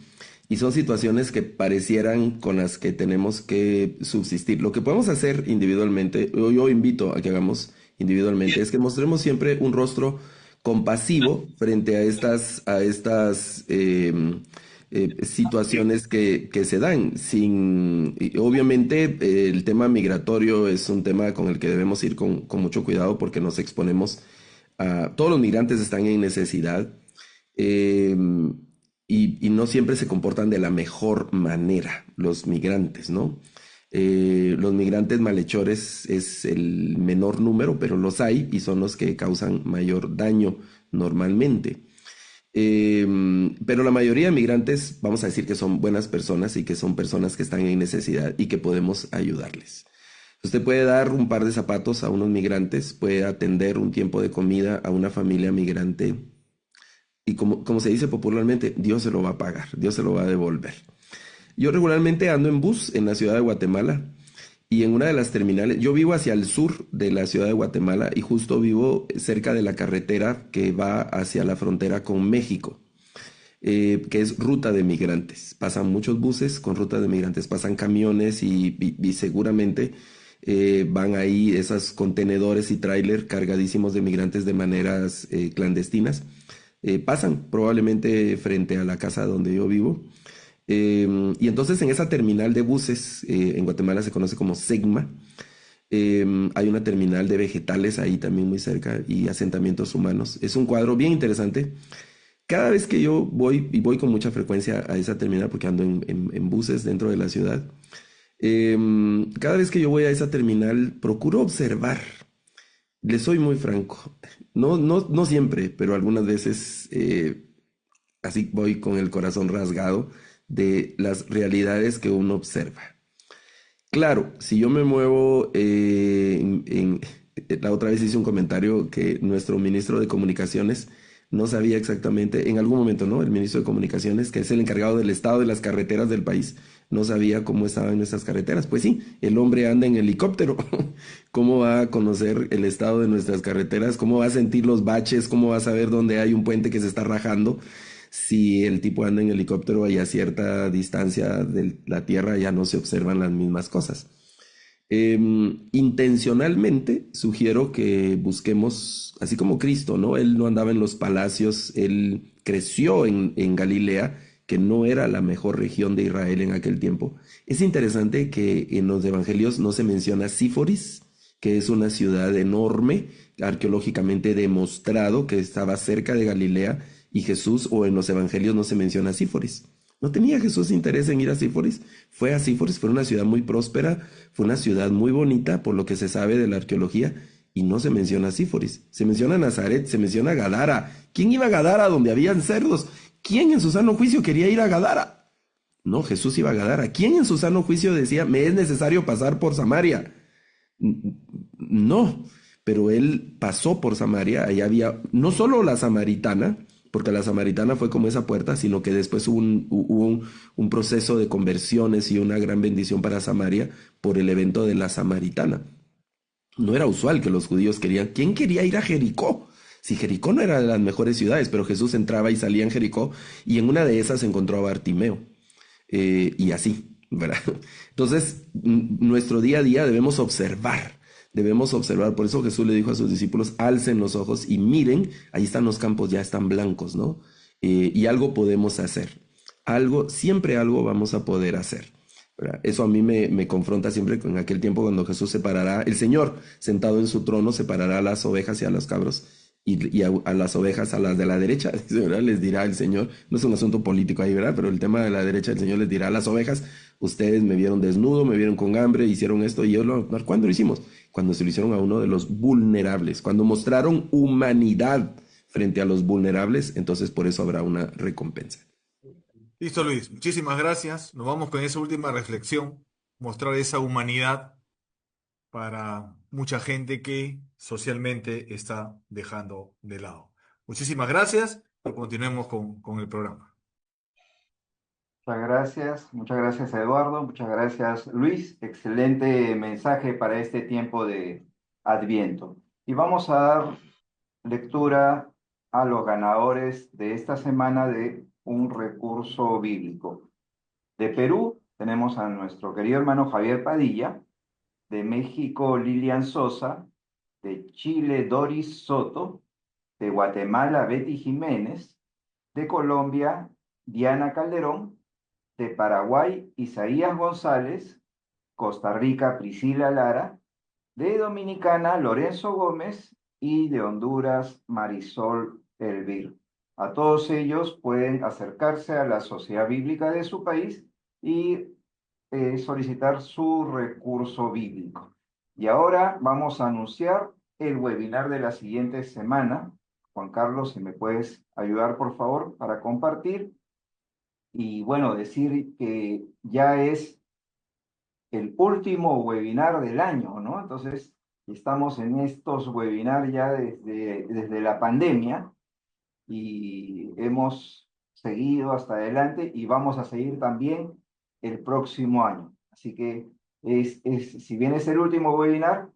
y son situaciones que parecieran con las que tenemos que subsistir. Lo que podemos hacer individualmente, yo invito a que hagamos individualmente, es que mostremos siempre un rostro compasivo frente a estas situaciones que se dan. Y obviamente el tema migratorio es un tema con el que debemos ir con mucho cuidado, porque nos exponemos a... Todos los migrantes están en necesidad, eh, y no siempre se comportan de la mejor manera los migrantes, ¿no? Los migrantes malhechores es el menor número, pero los hay y son los que causan mayor daño normalmente. Eh, pero la mayoría de migrantes, vamos a decir que son buenas personas y que son personas que están en necesidad y que podemos ayudarles. Usted puede dar un par de zapatos a unos migrantes, puede atender un tiempo de comida a una familia migrante, y como se dice popularmente, Dios se lo va a pagar, Dios se lo va a devolver. Yo regularmente ando en bus en la ciudad de Guatemala, y en una de las terminales, yo vivo hacia el sur de la ciudad de Guatemala y justo vivo cerca de la carretera que va hacia la frontera con México, que es ruta de migrantes. Pasan muchos buses con ruta de migrantes, pasan camiones y seguramente van ahí esos contenedores y tráiler cargadísimos de migrantes de maneras clandestinas. Pasan probablemente frente a la casa donde yo vivo. Y entonces en esa terminal de buses, en Guatemala se conoce como Segma, hay una terminal de vegetales ahí también muy cerca, y asentamientos humanos. Es un cuadro bien interesante. Cada vez que yo voy, y voy con mucha frecuencia a esa terminal porque ando en buses dentro de la ciudad, cada vez que yo voy a esa terminal procuro observar. Les soy muy franco. No siempre, pero algunas veces así voy con el corazón rasgado de las realidades que uno observa. Claro, si yo me muevo la otra vez hice un comentario que nuestro ministro de Comunicaciones no sabía exactamente, en algún momento, ¿no? El ministro de Comunicaciones, que es el encargado del estado de las carreteras del país, no sabía cómo estaban nuestras carreteras. Pues sí, el hombre anda en helicóptero. ¿Cómo va a conocer el estado de nuestras carreteras? ¿Cómo va a sentir los baches? ¿Cómo va a saber dónde hay un puente que se está rajando? Si el tipo anda en helicóptero y a cierta distancia de la tierra ya no se observan las mismas cosas. Intencionalmente sugiero que busquemos, así como Cristo, ¿no? Él no andaba en los palacios, él creció en Galilea, que no era la mejor región de Israel en aquel tiempo. Es interesante que en los evangelios no se menciona Síforis, que es una ciudad enorme, arqueológicamente demostrado que estaba cerca de Galilea, y Jesús, o en los evangelios, no se menciona Síforis. No tenía Jesús interés en ir a Síforis. Fue a Síforis, fue una ciudad muy próspera, fue una ciudad muy bonita por lo que se sabe de la arqueología, y no se menciona Síforis. Se menciona Nazaret, se menciona Gadara. ¿Quién iba a Gadara donde habían cerdos? ¿Quién en su sano juicio quería ir a Gadara? No, Jesús iba a Gadara. ¿Quién en su sano juicio decía, me es necesario pasar por Samaria? No, pero él pasó por Samaria. Ahí había no solo la samaritana, porque la samaritana fue como esa puerta, sino que después hubo un proceso de conversiones y una gran bendición para Samaria por el evento de la samaritana. No era usual que los judíos querían. ¿Quién quería ir a Jericó? Si Jericó no era de las mejores ciudades, pero Jesús entraba y salía en Jericó, y en una de esas encontró a Bartimeo. Y así, ¿verdad? Entonces, nuestro día a día debemos observar. Por eso Jesús le dijo a sus discípulos, alcen los ojos y miren, ahí están los campos, ya están blancos, ¿no? Y algo podemos hacer, siempre algo vamos a poder hacer, ¿verdad? Eso a mí me confronta siempre con aquel tiempo cuando Jesús separará, el Señor sentado en su trono separará a las ovejas y a los cabros, y a las ovejas, a las de la derecha, ¿verdad? Les dirá el Señor, no es un asunto político ahí, ¿verdad? Pero el tema de la derecha, el Señor les dirá a las ovejas, ustedes me vieron desnudo, me vieron con hambre, hicieron esto, y yo ¿cuándo lo hicimos? cuando se lo hicieron a uno de los vulnerables, cuando mostraron humanidad frente a los vulnerables, entonces por eso habrá una recompensa. Listo, Luis. Muchísimas gracias. Nos vamos con esa última reflexión, mostrar esa humanidad para mucha gente que socialmente está dejando de lado. Muchísimas gracias y continuemos con el programa. Muchas gracias Eduardo, muchas gracias Luis, excelente mensaje para este tiempo de Adviento. Y vamos a dar lectura a los ganadores de esta semana de un recurso bíblico. De Perú tenemos a nuestro querido hermano Javier Padilla, de México Lilian Sosa, de Chile Doris Soto, de Guatemala Betty Jiménez, de Colombia Diana Calderón, de Paraguay Isaías González, Costa Rica Priscila Lara, de Dominicana Lorenzo Gómez y de Honduras Marisol Elvir. A todos ellos pueden acercarse a la Sociedad Bíblica de su país y solicitar su recurso bíblico. Y ahora vamos a anunciar el webinar de la siguiente semana. Juan Carlos, si me puedes ayudar, por favor, para compartir. Y bueno, decir que ya es el último webinar del año, ¿no? Entonces, estamos en estos webinars ya desde la pandemia y hemos seguido hasta adelante y vamos a seguir también el próximo año. Así que si bien es el último webinar,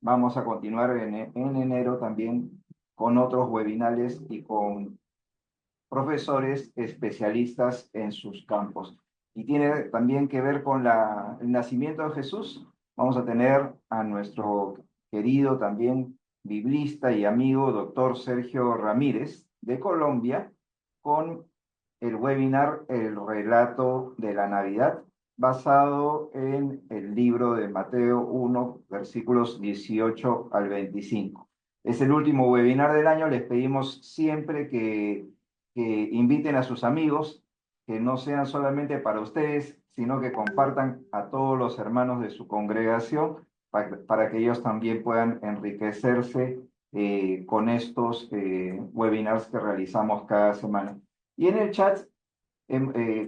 vamos a continuar en enero también con otros webinars y con profesores especialistas en sus campos. Y tiene también que ver con el nacimiento de Jesús. Vamos a tener a nuestro querido también biblista y amigo doctor Sergio Ramírez de Colombia con el webinar El relato de la Navidad, basado en el libro de Mateo 1, versículos 18 al 25. Es el último webinar del año. Les pedimos siempre que inviten a sus amigos, que no sean solamente para ustedes, sino que compartan a todos los hermanos de su congregación para que ellos también puedan enriquecerse con estos webinars que realizamos cada semana. Y en el chat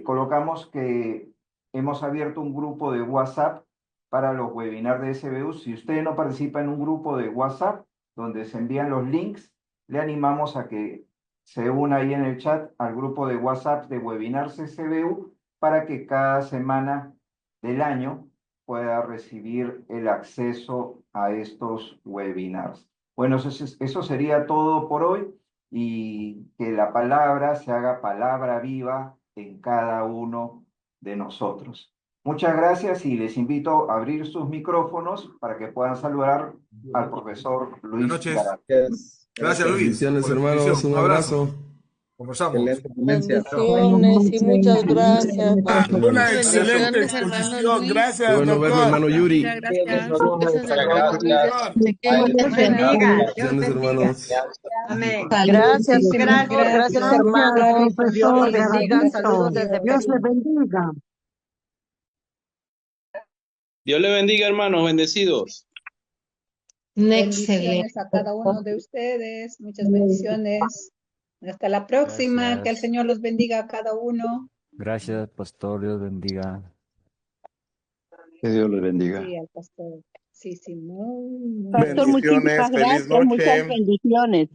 colocamos que hemos abierto un grupo de WhatsApp para los webinars de SBU. Si usted no participa en un grupo de WhatsApp donde se envían los links, le animamos a que se una ahí en el chat al grupo de WhatsApp de Webinars SBU para que cada semana del año pueda recibir el acceso a estos webinars. Bueno, eso sería todo por hoy y que la palabra se haga palabra viva en cada uno de nosotros. Muchas gracias y les invito a abrir sus micrófonos para que puedan saludar al profesor Buenas Luis noches. Garat. Gracias, Luis, Bendiciones, por la hermanos, exposición. un Un abrazo. abrazo. Conversamos. Bendiciones y muchas gracias. Una Bendiciones. excelente Bendiciones, hermano exposición. Luis. Qué Gracias, bueno verlo, doctor. hermano Muchas Yuri. gracias. Gracias, Muchas hermano Luis. gracias, doctor. Dios bendiga, Dios Bendiciones, bendiga. hermanos. Amén. Gracias, Muchísimas profesor. Gracias, gracias. hermanos. Dios Dios los los bendiga. bendiga. Saludos desde Dios le Perú. bendiga. Dios le bendiga, hermanos, bendecidos. Bendiciones a cada uno de ustedes. Muchas bendiciones. Hasta la próxima. Que el Gracias. Señor los bendiga a cada uno. Gracias, pastor. Dios bendiga. Que Dios les bendiga. Sí, al pastor. Sí, sí, muy Pastor, muchísimas Bendiciones, feliz gracias, muchas noche. bendiciones.